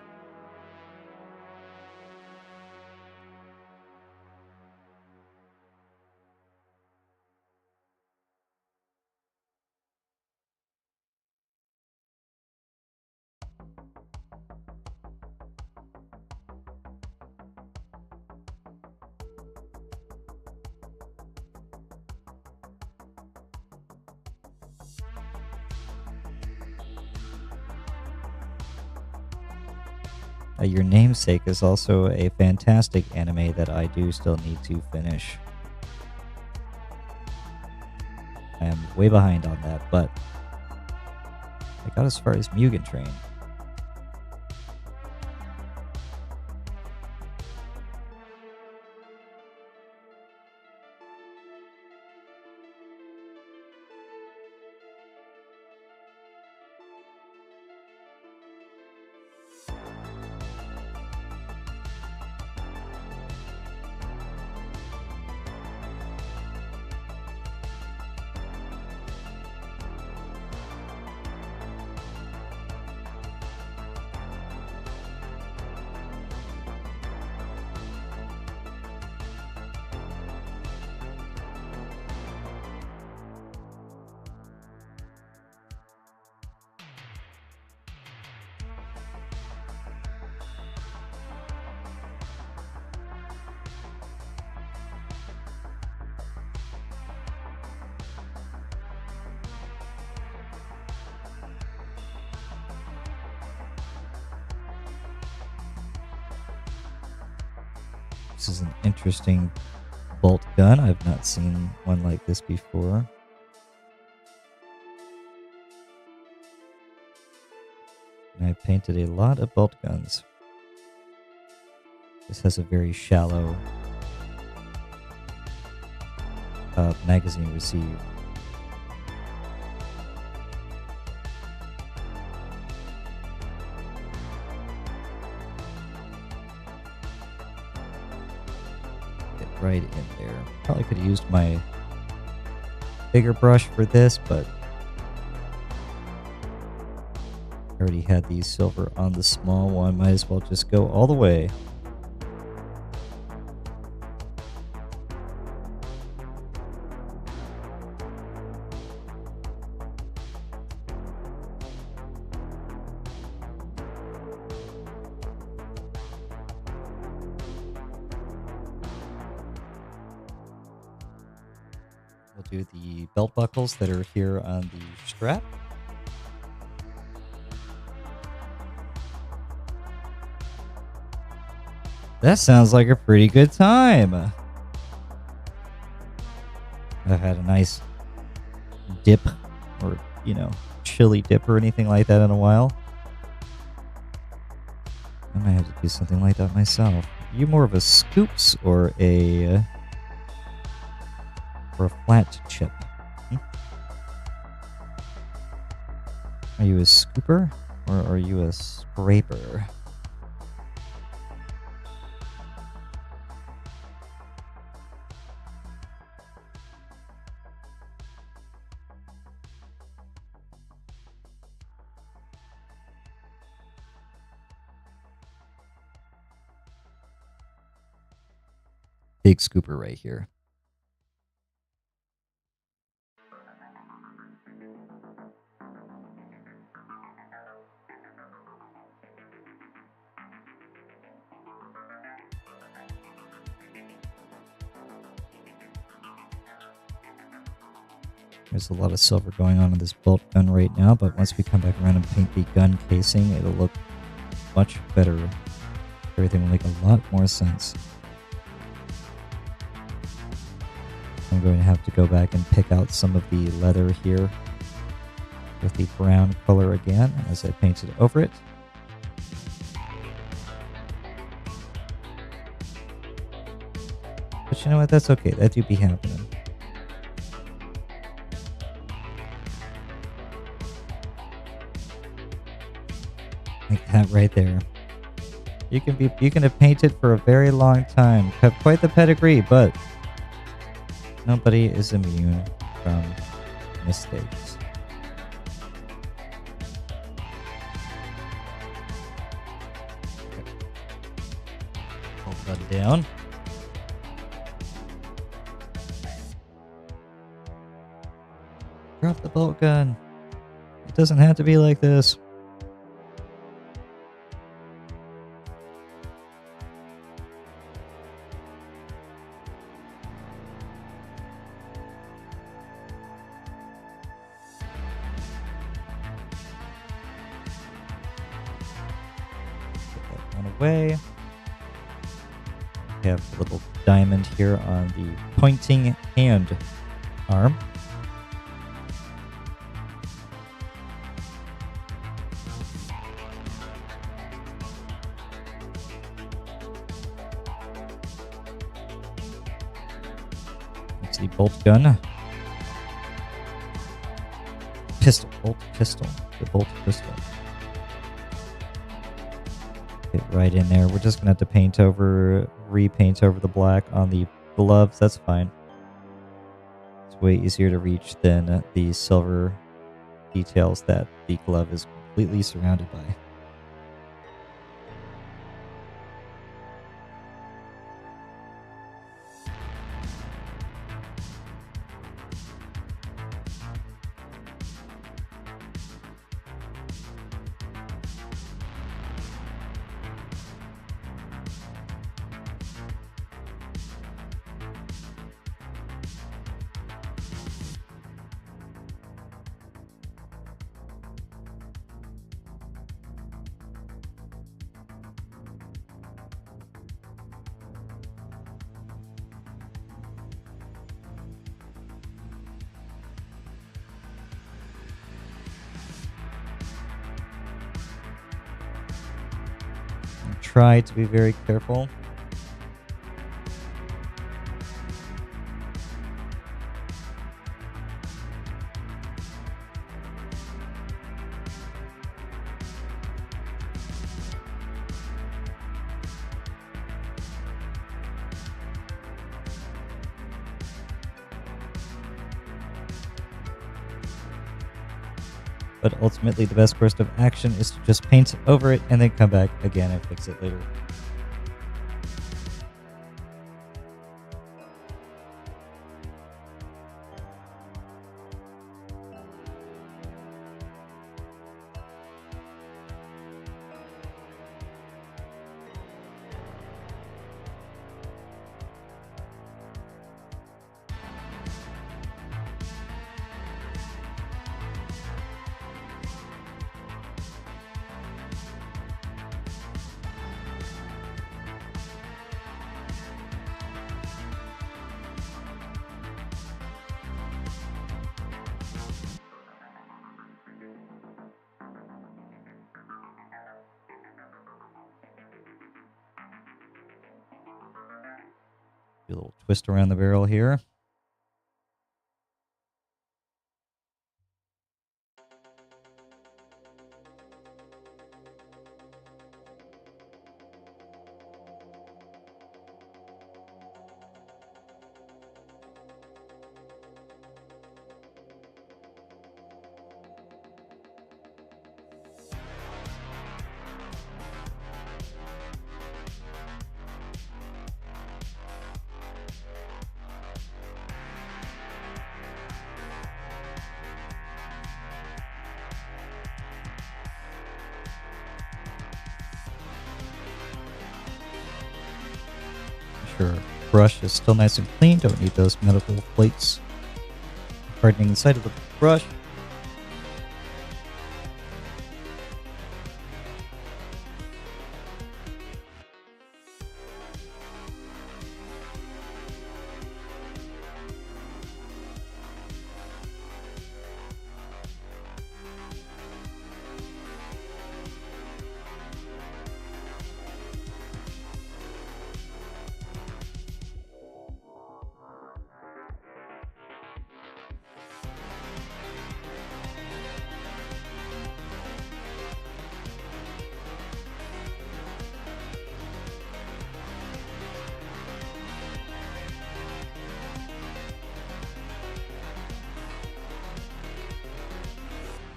Your Namesake is also a fantastic anime that I do still need to finish. I am way behind on that, but I got as far as Mugen Train. This is an interesting bolt gun. I've not seen one like this before. And I've painted a lot of bolt guns. This has a very shallow magazine receive. right in there. Probably could have used my bigger brush for this, but I already had the silver on the small one. Might as well just go all the way. We'll do the belt buckles that are here on the strap. That sounds like a pretty good time. I've had a nice dip or, chili dip or anything like that in a while. I might have to do something like that myself. Are you more of a scoops or a flat chip? Are you a scooper or are you a scraper? Big scooper right here. There's a lot of silver going on in this bolt gun right now, but once we come back around and paint the gun casing, it'll look much better. Everything will make a lot more sense. I'm going to have to go back and pick out some of the leather here with the brown color again as I painted over it. But you know what? That's okay. That do be happening. Like that right there. You can have painted for a very long time, have quite the pedigree, but nobody is immune from mistakes. Hold that down. Drop the bolt gun. It doesn't have to be like this. Away. We have a little diamond here on the pointing hand arm. It's the bolt gun. Pistol, bolt pistol, the bolt pistol. Right in there. We're just gonna have to repaint over the black on the gloves. That's fine. It's way easier to reach than the silver details that the glove is completely surrounded by. Try to be very careful. but ultimately the best course of action is to just paint over it and then come back again and fix it later. Do a little twist around the barrel here. Sure, brush is still nice and clean. Don't need those medical plates hardening inside of the brush.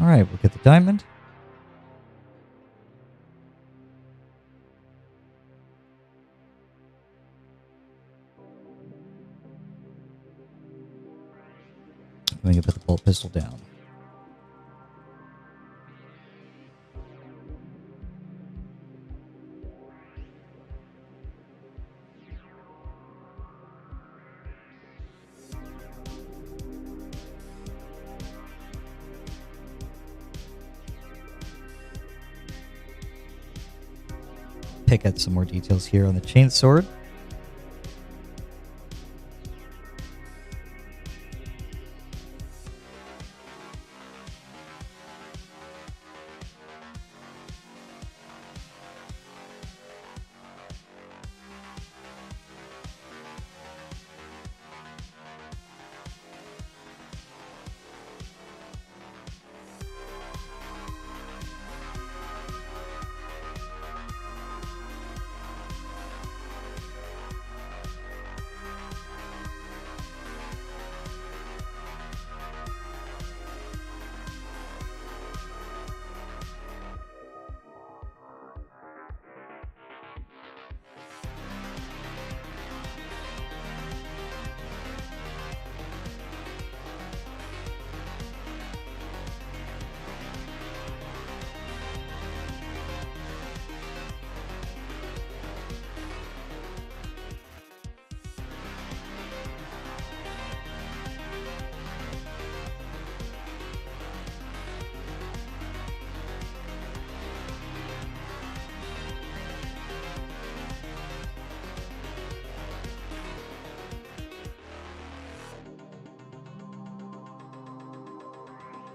All right, we'll get the diamond. We can put the bolt pistol down. Pick at some more details here on the chainsword.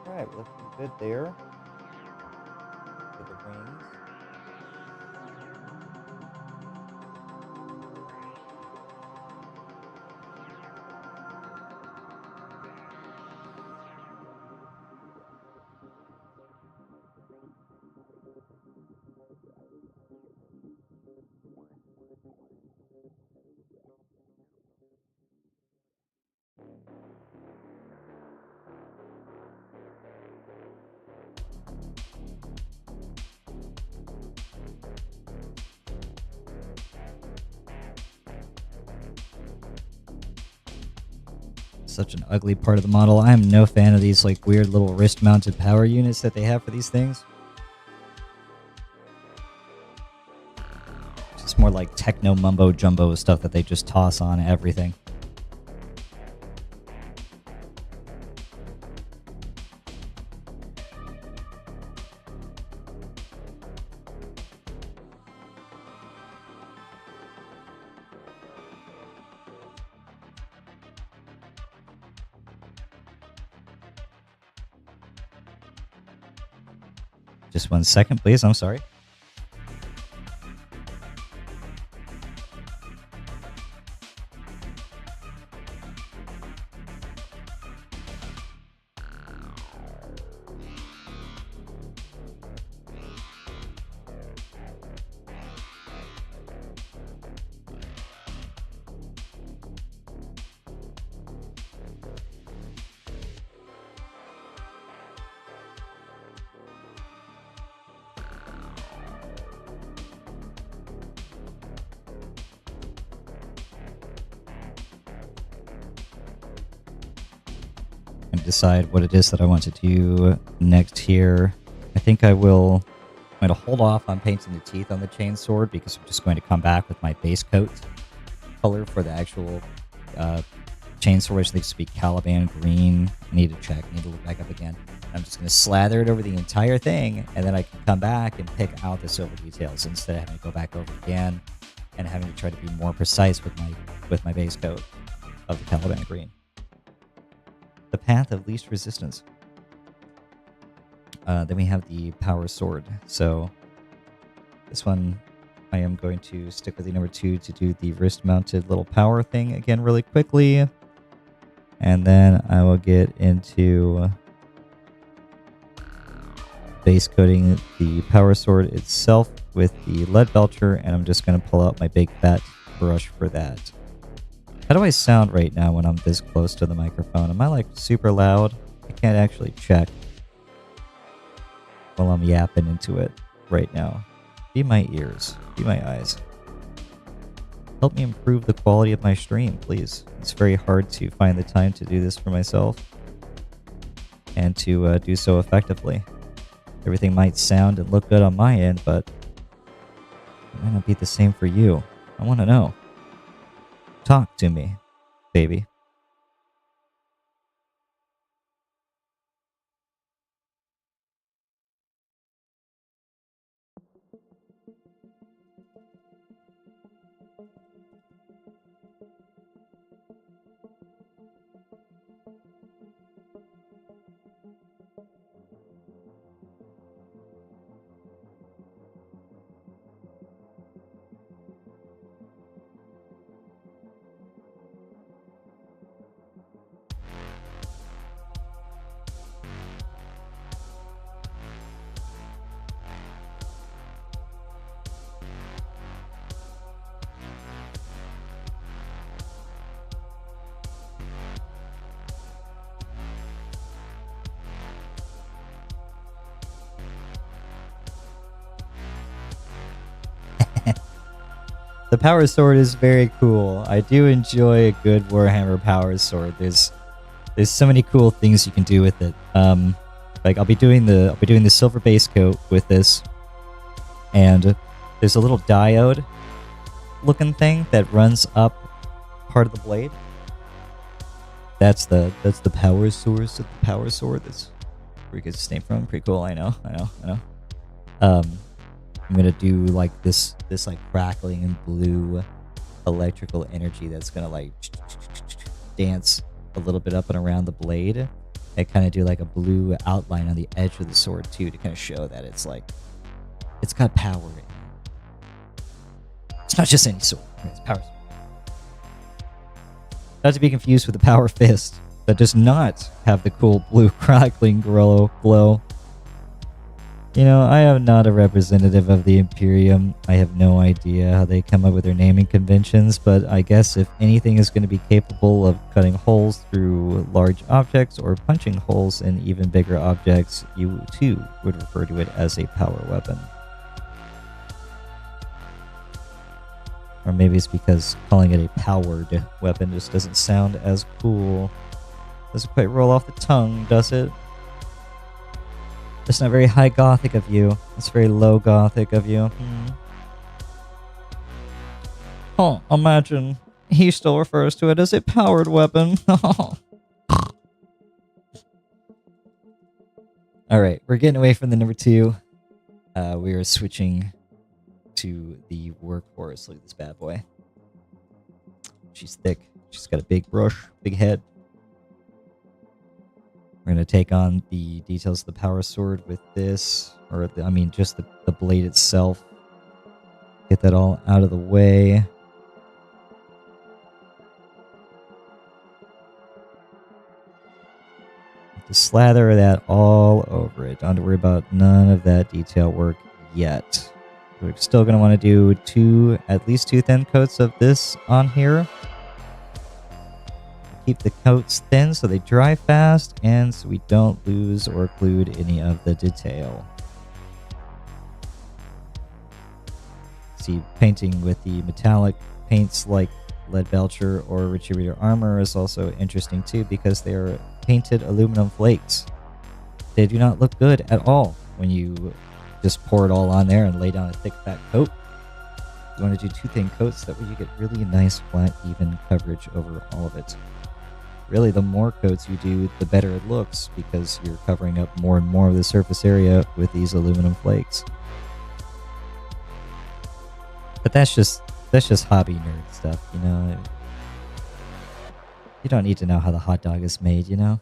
All right, looking good there. For the wings. Such an ugly part of the model. I am no fan of these like weird little wrist-mounted power units that they have for these things. It's more like techno mumbo jumbo stuff that they just toss on everything. Just 1 second, please. I'm sorry. Decide what it is that I want to do next here. I think I'm going to hold off on painting the teeth on the chainsword because I'm just going to come back with my base coat color for the actual chainsword, which needs to be Caliban green. I need to check. I need to look back up again. I'm just going to slather it over the entire thing, and then I can come back and pick out the silver details instead of having to go back over again and having to try to be more precise with my base coat of the Caliban green. The path of least resistance. Then we have the power sword. So this one, I am going to stick with the number 2 to do the wrist-mounted little power thing again really quickly. And then I will get into base coating the power sword itself with the lead belcher, and I'm just going to pull out my big fat brush for that. How do I sound right now when I'm this close to the microphone? Am I like super loud? I can't actually check while I'm yapping into it right now. Be my ears, be my eyes. Help me improve the quality of my stream, please. It's very hard to find the time to do this for myself and to do so effectively. Everything might sound and look good on my end, but it might not be the same for you. I want to know. Talk to me, baby. The power sword is very cool. I do enjoy a good Warhammer power sword. There's so many cool things you can do with it. Like I'll be doing the silver base coat with this, and there's a little diode looking thing that runs up part of the blade. That's the power source of the power sword. That's where it gets its name from. Pretty cool. I know. I'm gonna do like this like crackling and blue electrical energy that's gonna like dance a little bit up and around the blade. I kind of do like a blue outline on the edge of the sword too to kind of show that it's like it's got power in it. It's not just any sword. It's power sword. Not to be confused with the power fist that does not have the cool blue crackling glow. You know, I am not a representative of the Imperium. I have no idea how they come up with their naming conventions, but I guess if anything is going to be capable of cutting holes through large objects or punching holes in even bigger objects, you too would refer to it as a power weapon. Or maybe it's because calling it a powered weapon just doesn't sound as cool. Doesn't quite roll off the tongue, does it? That's not very high gothic of you. That's very low gothic of you. Oh, imagine. He still refers to it as a powered weapon. Alright, we're getting away from the number 2. We are switching to the workhorse. Look at this bad boy. She's thick. She's got a big brush, big head. We're going to take on the details of the power sword with this. Or, I mean, just the blade itself. Get that all out of the way. Just slather that all over it. Don't worry about none of that detail work yet. We're still going to want to do at least two thin coats of this on here. Keep the coats thin so they dry fast and so we don't lose or occlude any of the detail. See, painting with the metallic paints like lead belcher or retributor armor is also interesting too because they are painted aluminum flakes. They do not look good at all when you just pour it all on there and lay down a thick fat coat. You want to do two thin coats, that way you get really nice flat even coverage over all of it. Really, the more coats you do, the better it looks because you're covering up more and more of the surface area with these aluminum flakes. But that's just hobby nerd stuff, you know. You don't need to know how the hot dog is made, you know.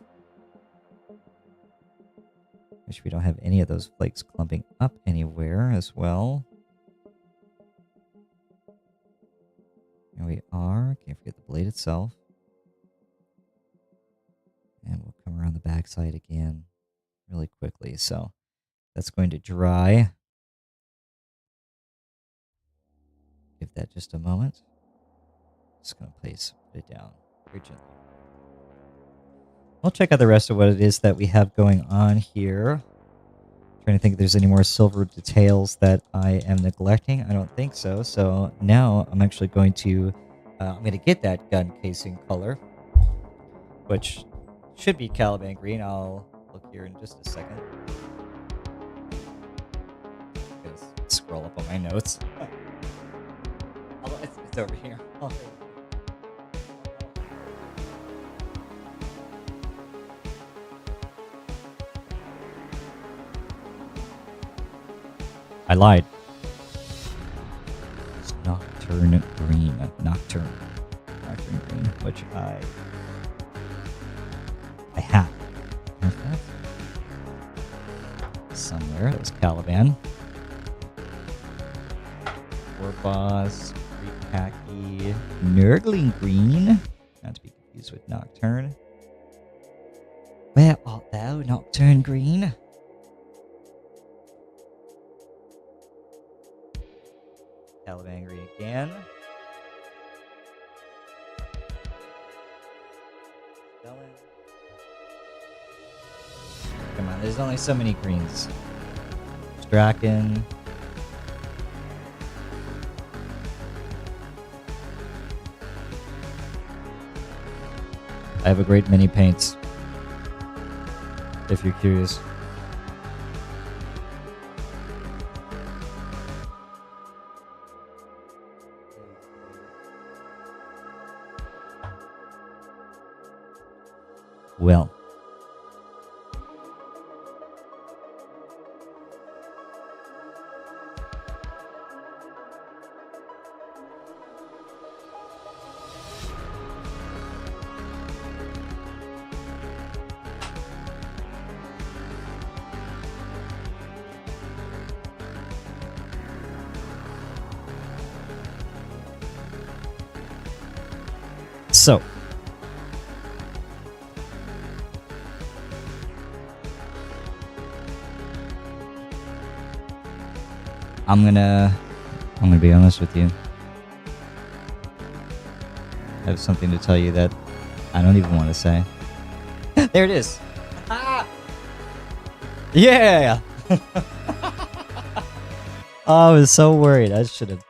Make sure we don't have any of those flakes clumping up anywhere as well. Here we are. Can't forget the blade itself. And we'll come around the backside again really quickly. So that's going to dry. Give that just a moment. Just going to put it down very gently. We'll check out the rest of what it is that we have going on here. Trying to think if there's any more silver details that I am neglecting. I don't think so. So now I'm actually going to get that gun casing color, which should be Caliban green. I'll look here in just a second. Just scroll up on my notes. It's over here. I lied. It's Nocturne green. Nocturne green, which I have. Somewhere. That was Caliban. Warboss. Greek khaki. Nurgling green. Not to be confused with Nocturne. Where art thou, Nocturne green? Caliban green again. Come on, there's only so many greens. Draken. I have a great many paints, if you're curious. Well. So. I'm gonna be honest with you. I have something to tell you that I don't even want to say. There it is. Yeah. Oh, I was so worried. I should have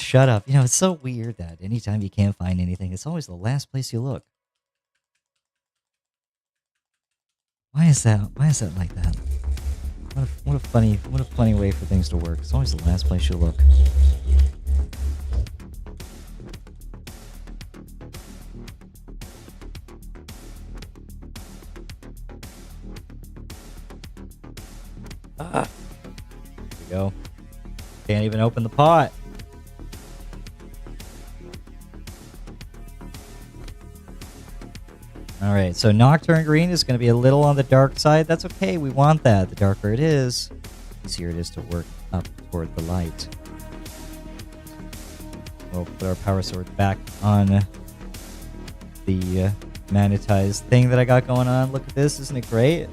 shut up. You know, it's so weird that anytime you can't find anything, it's always the last place you look. Why is that? Why is that like that? What a funny way for things to work. It's always the last place you look. Ah, there we go. Can't even open the pot. All right, so Nocturne Green is going to be a little on the dark side. That's okay. We want that. The darker it is, the easier it is to work up toward the light. We'll put our power sword back on the magnetized thing that I got going on. Look at this. Isn't it great?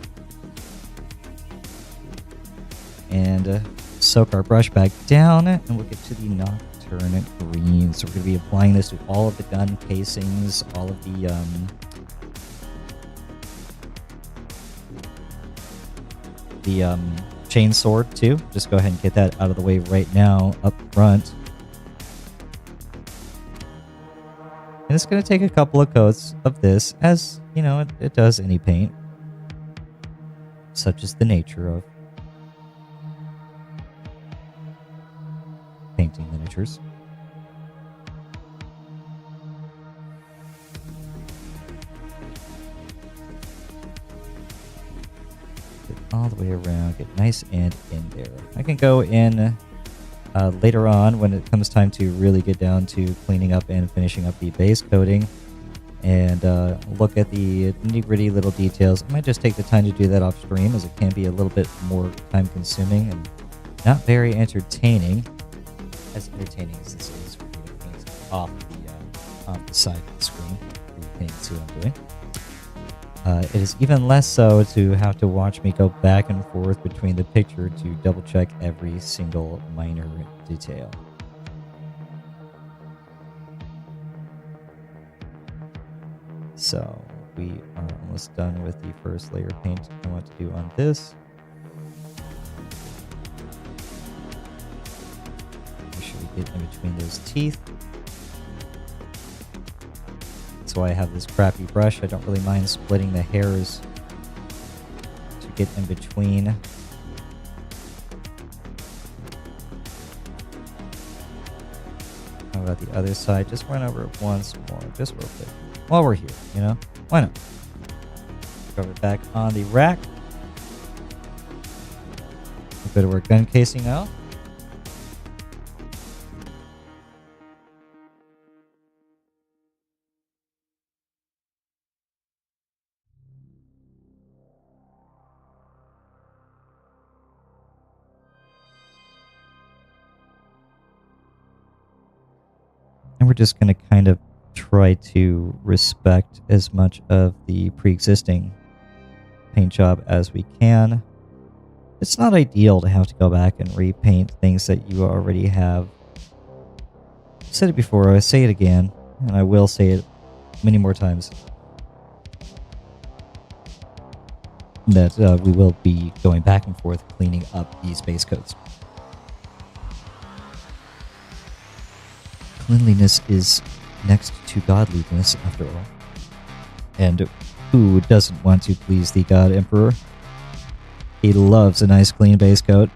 And soak our brush back down, and we'll get to the Nocturne Green. So we're going to be applying this to all of the gun casings, all of the chain sword too. Just go ahead and get that out of the way right now up front. And it's going to take a couple of coats of this, as you know, it does any paint. Such is the nature of painting miniatures. All the way around, get nice and in there. I can go in later on when it comes time to really get down to cleaning up and finishing up the base coating and look at the nitty-gritty little details. I might just take the time to do that off stream, as it can be a little bit more time consuming and not very entertaining. As entertaining as this is for me to paint off the side of the screen. You can't see what I'm doing. It is even less so to have to watch me go back and forth between the picture to double check every single minor detail. So we are almost done with the first layer of paint I want to do on this. Make sure we get in between those teeth. That's why I have this crappy brush. I don't really mind splitting the hairs to get in between. How about the other side? Just run over it once more, just real quick. While we're here, you know? Why not? Cover it back on the rack. A bit of our gun casing now. And we're just going to kind of try to respect as much of the pre-existing paint job as we can. It's not ideal to have to go back and repaint things that you already have. I've said it before, I say it again, and I will say it many more times, that we will be going back and forth cleaning up these base coats. Cleanliness is next to godliness, after all. And who doesn't want to please the God Emperor? He loves a nice clean base coat.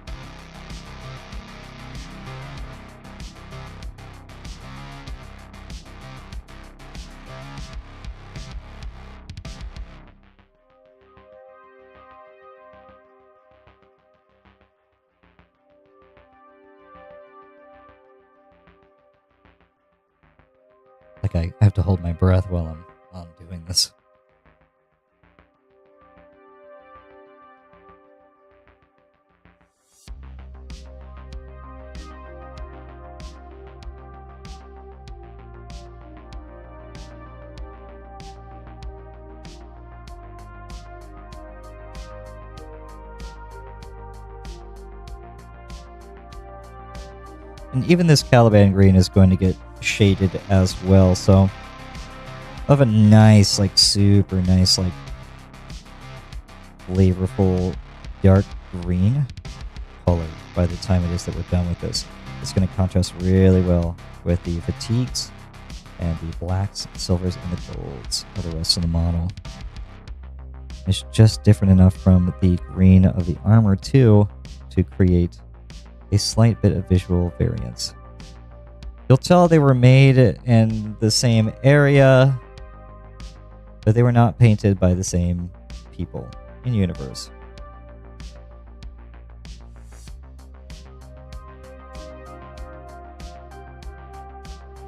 Like I have to hold my breath while I'm doing this. And even this Caliban green is going to get shaded as well, so I have a nice, like super nice, like flavorful dark green color by the time it is that we're done with this. It's going to contrast really well with the fatigues and the blacks, silvers, and the golds of the rest of the model. It's just different enough from the green of the armor too to create a slight bit of visual variance. You'll tell they were made in the same area, but they were not painted by the same people in universe.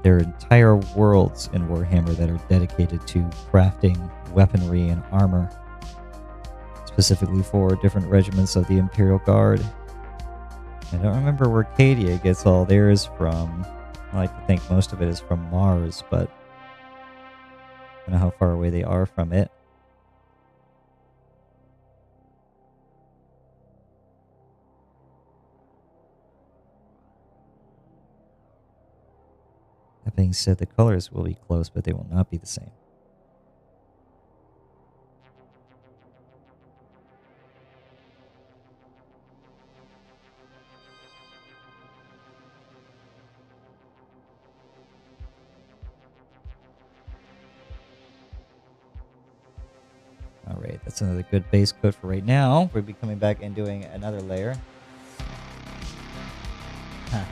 There are entire worlds in Warhammer that are dedicated to crafting weaponry and armor, specifically for different regiments of the Imperial Guard. I don't remember where Cadian gets all theirs from. I like to think most of it is from Mars, but I don't know how far away they are from it. That being said, the colors will be close, but they will not be the same. Alright, that's another good base coat for right now. We'll be coming back and doing another layer. Huh.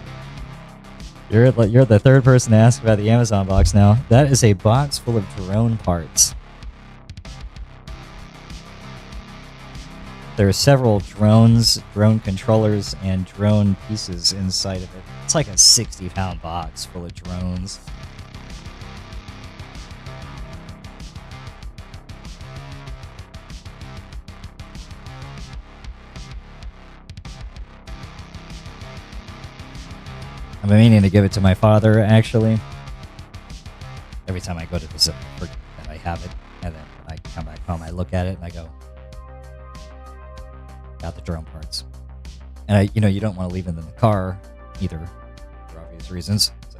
You're the third person to ask about the Amazon box now. That is a box full of drone parts. There are several drones, drone controllers, and drone pieces inside of it. It's like a 60-pound box full of drones. I've been meaning to give it to my father, actually. Every time I go to visit, I forget that I have it. And then when I come back home, I look at it and I go, got the drone parts. And you don't want to leave them in the car either, for obvious reasons. So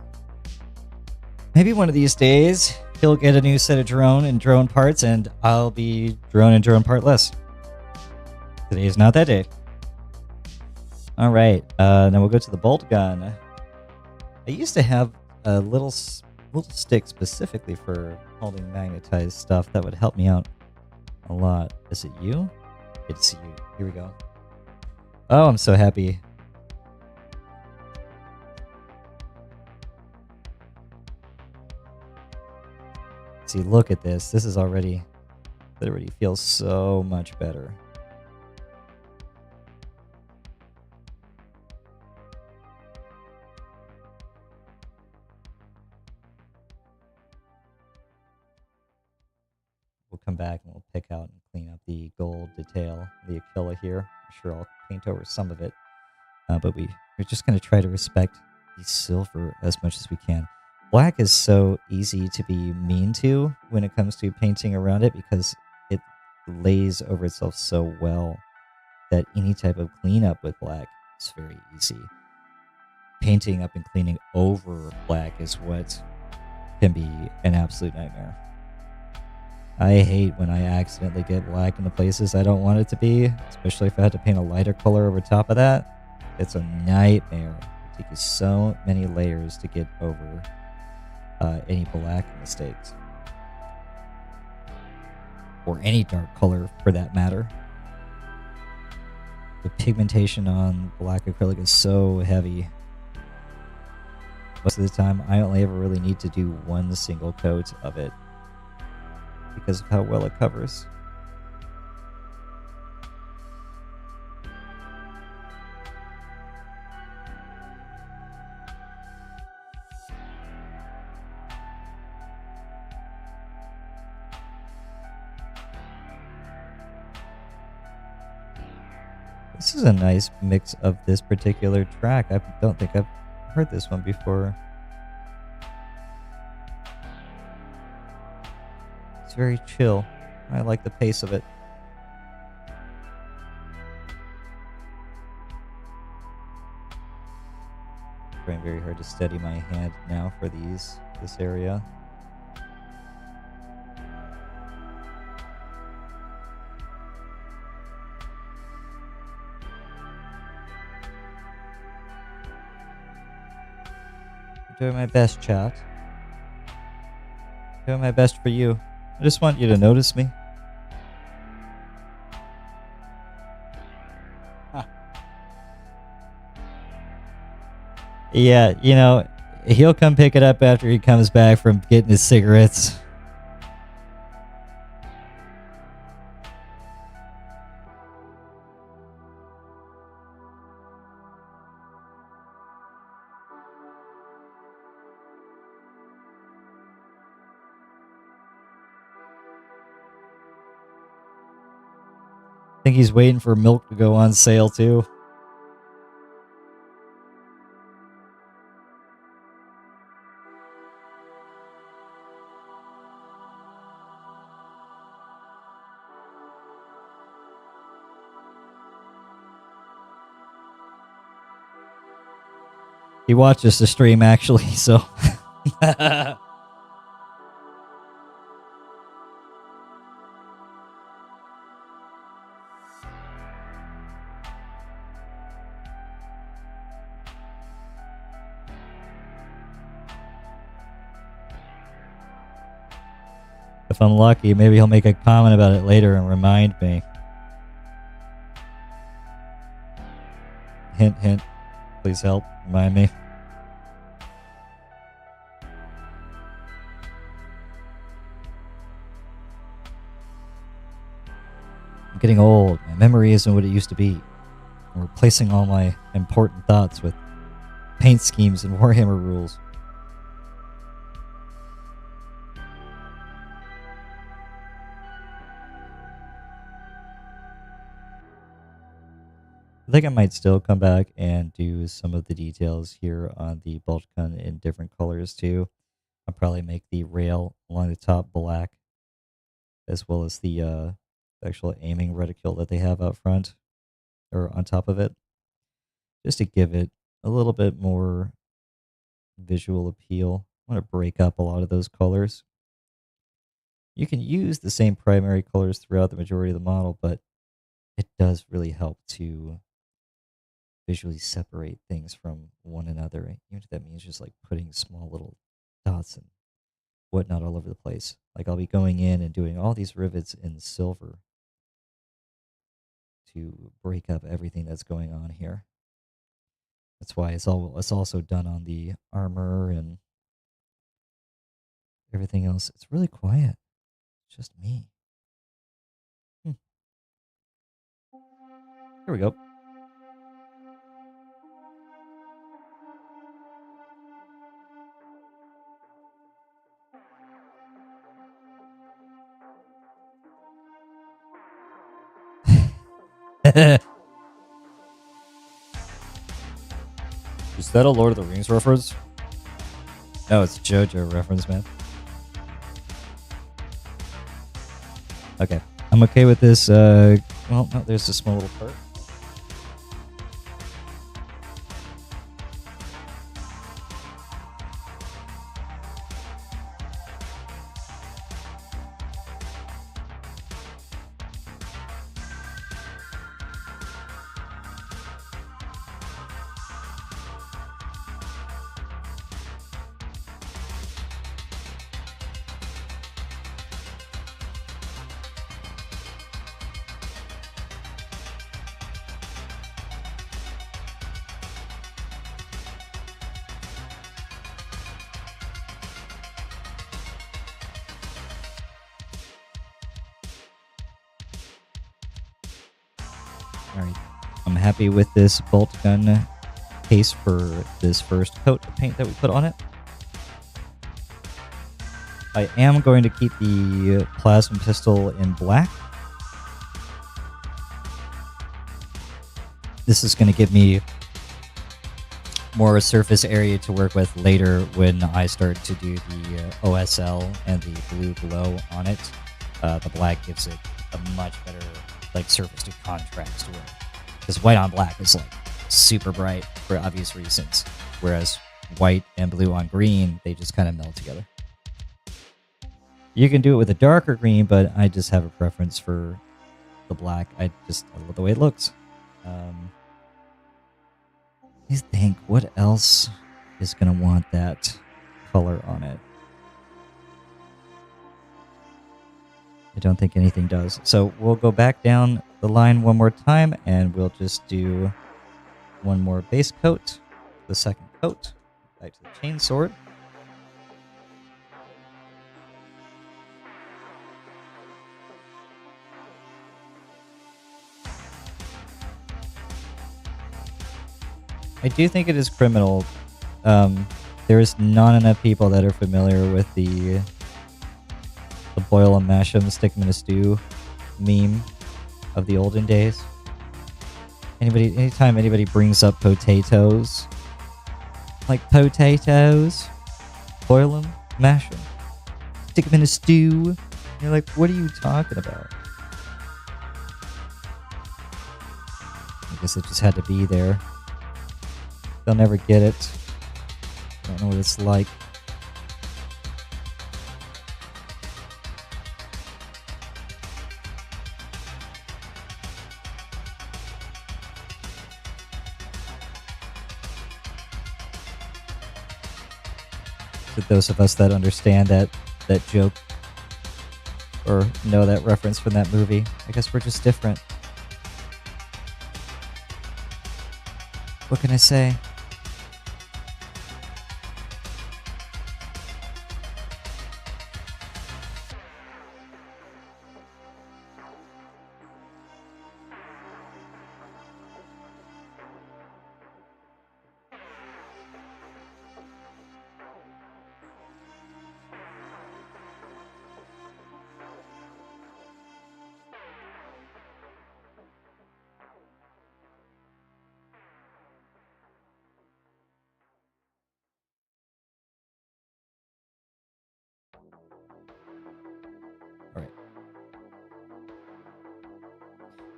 maybe one of these days, he'll get a new set of drone and drone parts, and I'll be drone and drone partless. Today is not that day. All right, then we'll go to the bolt gun. I used to have a little stick specifically for holding magnetized stuff that would help me out a lot. Is it you? It's you. Here we go. Oh, I'm so happy. See, look at this. This is already... It already feels so much better. We'll come back and we'll pick out and clean up the gold detail, the Aquila here. I'm sure I'll paint over some of it. But we're just going to try to respect the silver as much as we can. Black is so easy to be mean to when it comes to painting around it because it lays over itself so well that any type of cleanup with black is very easy. Painting up and cleaning over black is what can be an absolute nightmare. I hate when I accidentally get black in the places I don't want it to be, especially if I had to paint a lighter color over top of that. It's a nightmare. It takes you so many layers to get over any black mistakes. Or any dark color, for that matter. The pigmentation on black acrylic is so heavy. Most of the time, I only ever really need to do one single coat of it, because of how well it covers. This is a nice mix of this particular track. I don't think I've heard this one before. It's very chill. I like the pace of it. Trying very hard to steady my hand now for this area. I'm doing my best, chat. Doing my best for you. I just want you to notice me. Yeah, you know, he'll come pick it up after he comes back from getting his cigarettes. I think he's waiting for milk to go on sale too. He watches the stream actually, so. If I'm lucky, maybe he'll make a comment about it later and remind me. Hint, hint. Please help. Remind me. I'm getting old. My memory isn't what it used to be. I'm replacing all my important thoughts with paint schemes and Warhammer rules. I think I might still come back and do some of the details here on the bolt gun in different colors too. I'll probably make the rail along the top black, as well as the actual aiming reticule that they have out front, or on top of it, just to give it a little bit more visual appeal. I want to break up a lot of those colors. You can use the same primary colors throughout the majority of the model, but it does really help to visually separate things from one another. Even if that means just like putting small little dots and whatnot all over the place. Like I'll be going in and doing all these rivets in silver to break up everything that's going on here. That's why it's also done on the armor and everything else. It's really quiet. It's just me. Here we go. Is that a Lord of the Rings reference? No, it's JoJo reference, man. Okay, I'm okay with this. Well, no, there's a small little part. Alright, I'm happy with this bolt gun case for this first coat of paint that we put on it. I am going to keep the plasma pistol in black. This is going to give me more surface area to work with later when I start to do the OSL and the blue glow on it. The black gives it a much better surface to contrast with, because white on black is super bright for obvious reasons, whereas white and blue on green, they just kind of meld together. You can do it with a darker green, but I just have a preference for the black. I love the way it looks. Please think, what else is going to want that color on it? I don't think anything does. So we'll go back down the line one more time, and we'll just do one more base coat, the second coat. Back to the chainsword. I do think it is criminal. There is not enough people that are familiar with the boil 'em, mash 'em, stick 'em in a stew meme of the olden days. Anytime anybody brings up potatoes, like potatoes, boil them, mash them, stick them in a stew, you're like, what are you talking about? I guess it just had to be there. They'll never get it. Don't know what it's like. To those of us that understand that joke or know that reference from that movie, I guess we're just different. What can I say? Alright.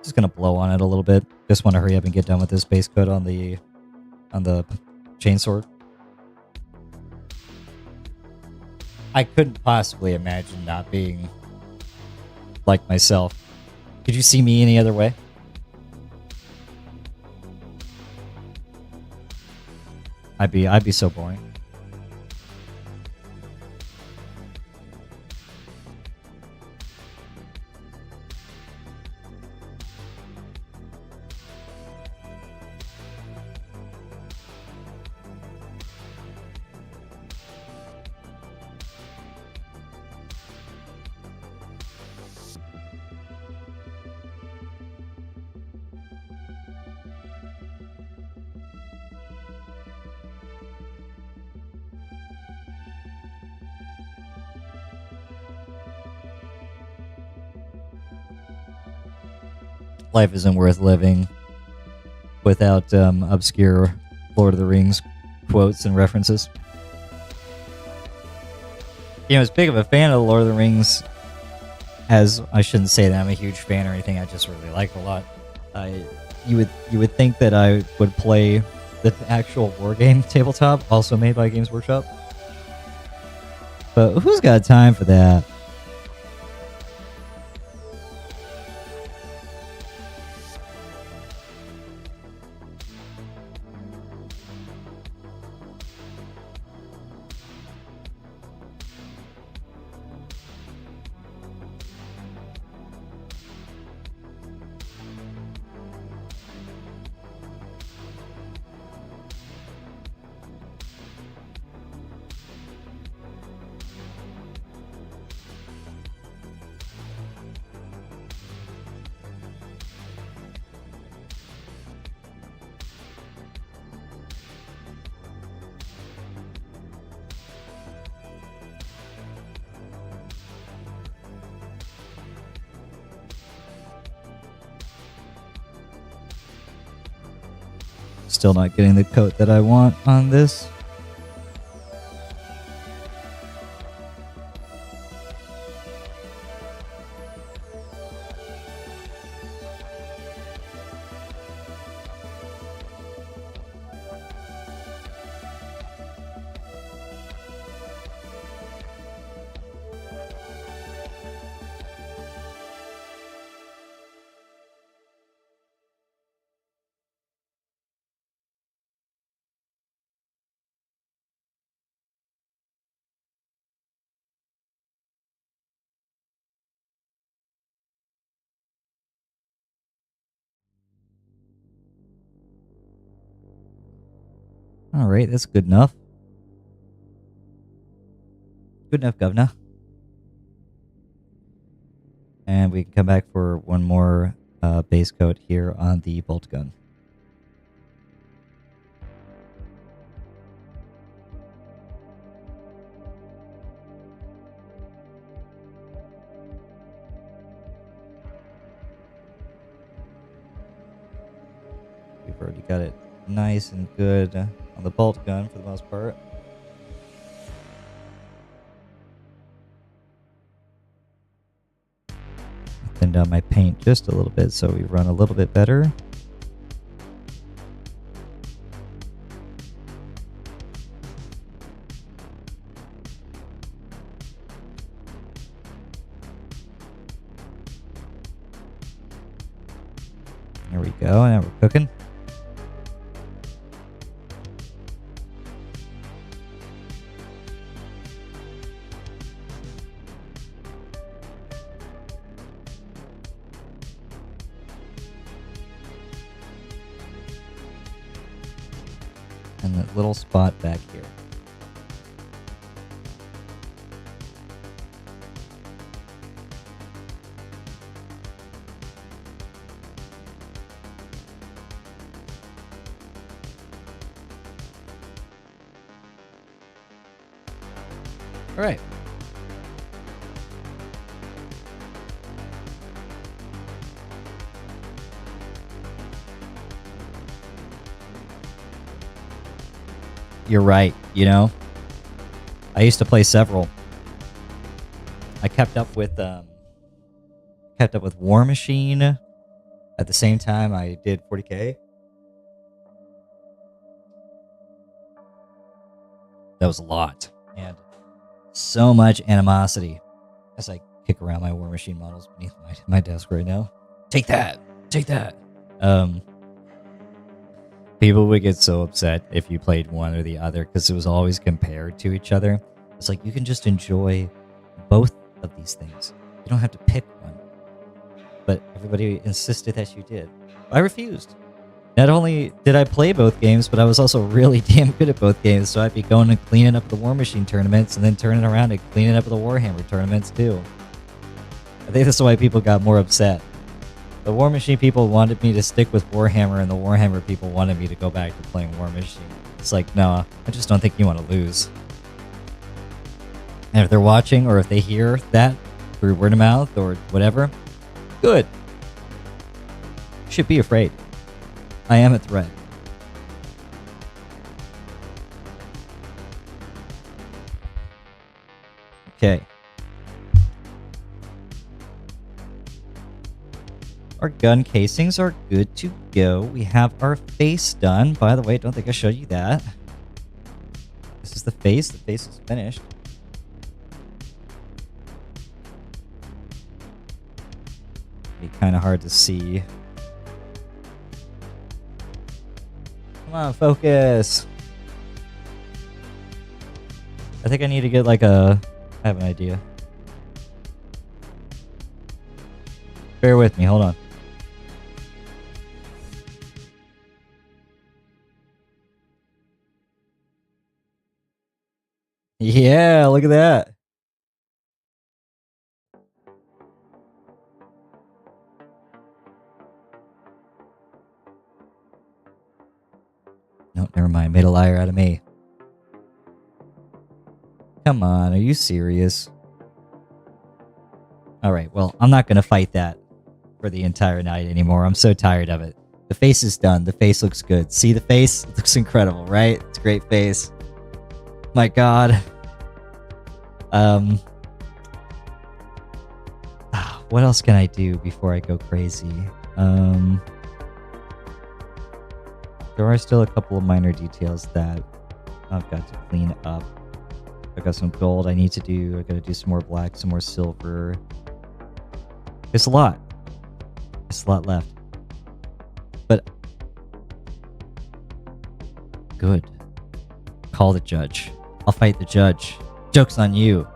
Just gonna blow on it a little bit. Just want to hurry up and get done with this base coat on the chainsword. I couldn't possibly imagine not being like myself. Could you see me any other way? I'd be so boring. Life isn't worth living without obscure Lord of the Rings quotes and references. You know, as big of a fan of the Lord of the Rings as I shouldn't say that I'm a huge fan or anything. I just really like it a lot. You would think that I would play the actual war game tabletop, also made by Games Workshop. But who's got time for that? Still not getting the coat that I want on this. Alright, that's good enough. Good enough, governor. And we can come back for one more base coat here on the bolt gun. We've already got it nice and good on the bolt gun for the most part. Thin down my paint just a little bit so we run a little bit better. There we go, now we're cooking. And that little spot back here. All right. You're right, you know? I used to play several. I kept up with War Machine at the same time I did 40K. That was a lot. And so much animosity as I kick around my War Machine models beneath my desk right now. Take that! Take that! People would get so upset if you played one or the other because it was always compared to each other. It's like you can just enjoy both of these things. You don't have to pick one. But everybody insisted that you did. I refused. Not only did I play both games, but I was also really damn good at both games, so I'd be going and cleaning up the War Machine tournaments and then turning around and cleaning up the Warhammer tournaments too. I think that's why people got more upset. The War Machine people wanted me to stick with Warhammer, and the Warhammer people wanted me to go back to playing War Machine. It's like, no, I just don't think you want to lose. And if they're watching, or if they hear that through word of mouth or whatever, good. You should be afraid. I am a threat. Okay. Our gun casings are good to go. We have our face done. By the way, don't think I showed you that. This is the face. The face is finished. Be kind of hard to see. Come on, focus. I think I need to get like a... I have an idea. Bear with me, hold on. Yeah, look at that. No, never mind. Made a liar out of me. Come on, are you serious? Alright, well, I'm not going to fight that for the entire night anymore. I'm so tired of it. The face is done. The face looks good. See the face? It looks incredible, right? It's a great face. My god. What else can I do before I go crazy? There are still a couple of minor details that I've got to clean up. I got some gold I need to do. I gotta do some more black, some more silver. It's a lot. It's a lot left. But good. Call the judge. I'll fight the judge. Joke's on you.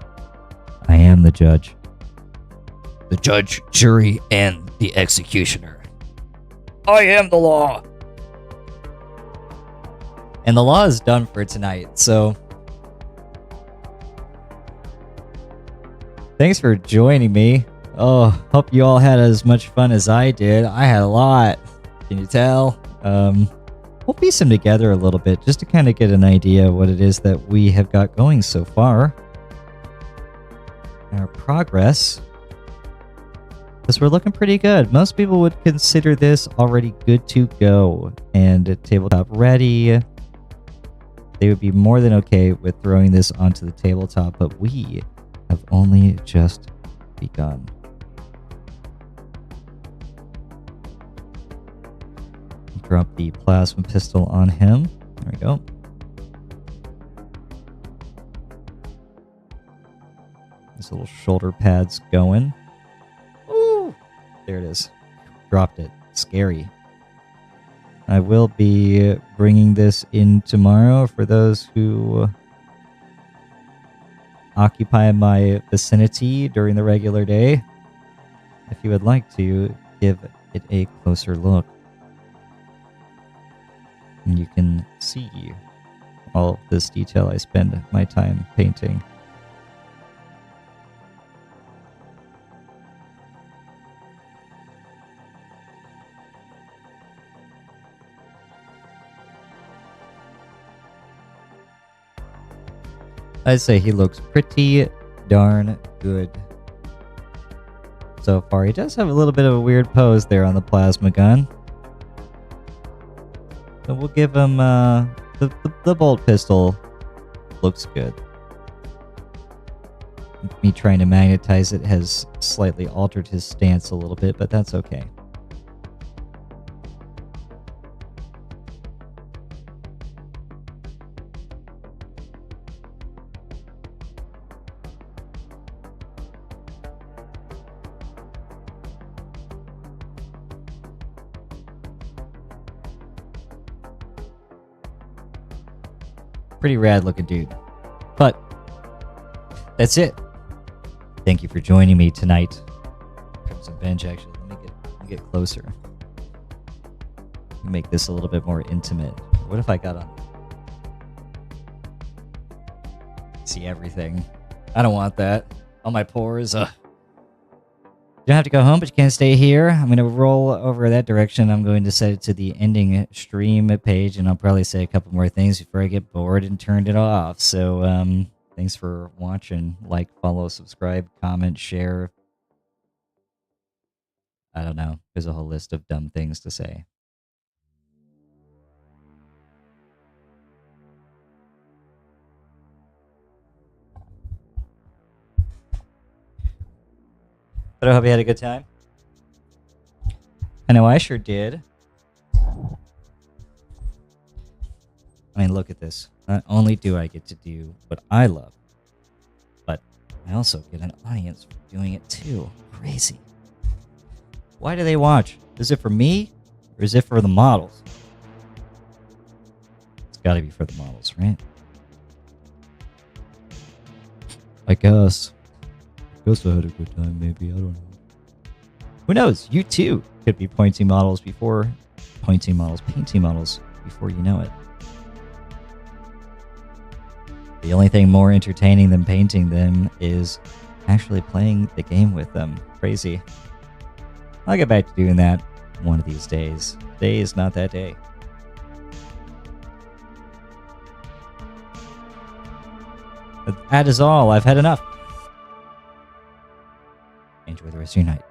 I am the judge. The judge, jury, and the executioner. I am the law. And the law is done for tonight, so thanks for joining me. Oh, hope you all had as much fun as I did. I had a lot. Can you tell? We'll piece them together a little bit just to kind of get an idea of what it is that we have got going so far. Our progress. Because we're looking pretty good. Most people would consider this already good to go and tabletop ready. They would be more than okay with throwing this onto the tabletop, but we have only just begun. Drop the plasma pistol on him. There we go. These little shoulder pads going. Ooh! There it is. Dropped it. Scary. I will be bringing this in tomorrow for those who occupy my vicinity during the regular day. If you would like to give it a closer look. And you can see all of this detail I spend my time painting. I'd say he looks pretty darn good so far. He does have a little bit of a weird pose there on the plasma gun. So we'll give him the bolt pistol looks good. Me trying to magnetize it has slightly altered his stance a little bit, but that's okay. Pretty rad looking dude. But that's it. Thank you for joining me tonight. Grab some bench actually. Let me get closer. Make this a little bit more intimate. What if I got on? See everything. I don't want that. All my pores. You don't have to go home, but you can't stay here. I'm going to roll over that direction. I'm going to set it to the ending stream page, and I'll probably say a couple more things before I get bored and turned it off. So, thanks for watching. Like, follow, subscribe, comment, share. I don't know. There's a whole list of dumb things to say. But I hope you had a good time. I know I sure did. I mean, look at this. Not only do I get to do what I love, but I also get an audience for doing it too. Crazy. Why do they watch? Is it for me, or is it for the models? It's got to be for the models, right? I guess. I had a good time, maybe. I don't know. Who knows? You too could be painting models before you know it. The only thing more entertaining than painting them is actually playing the game with them. Crazy. I'll get back to doing that one of these days. Today is not that day. But that is all. I've had enough. Enjoy the rest of your night.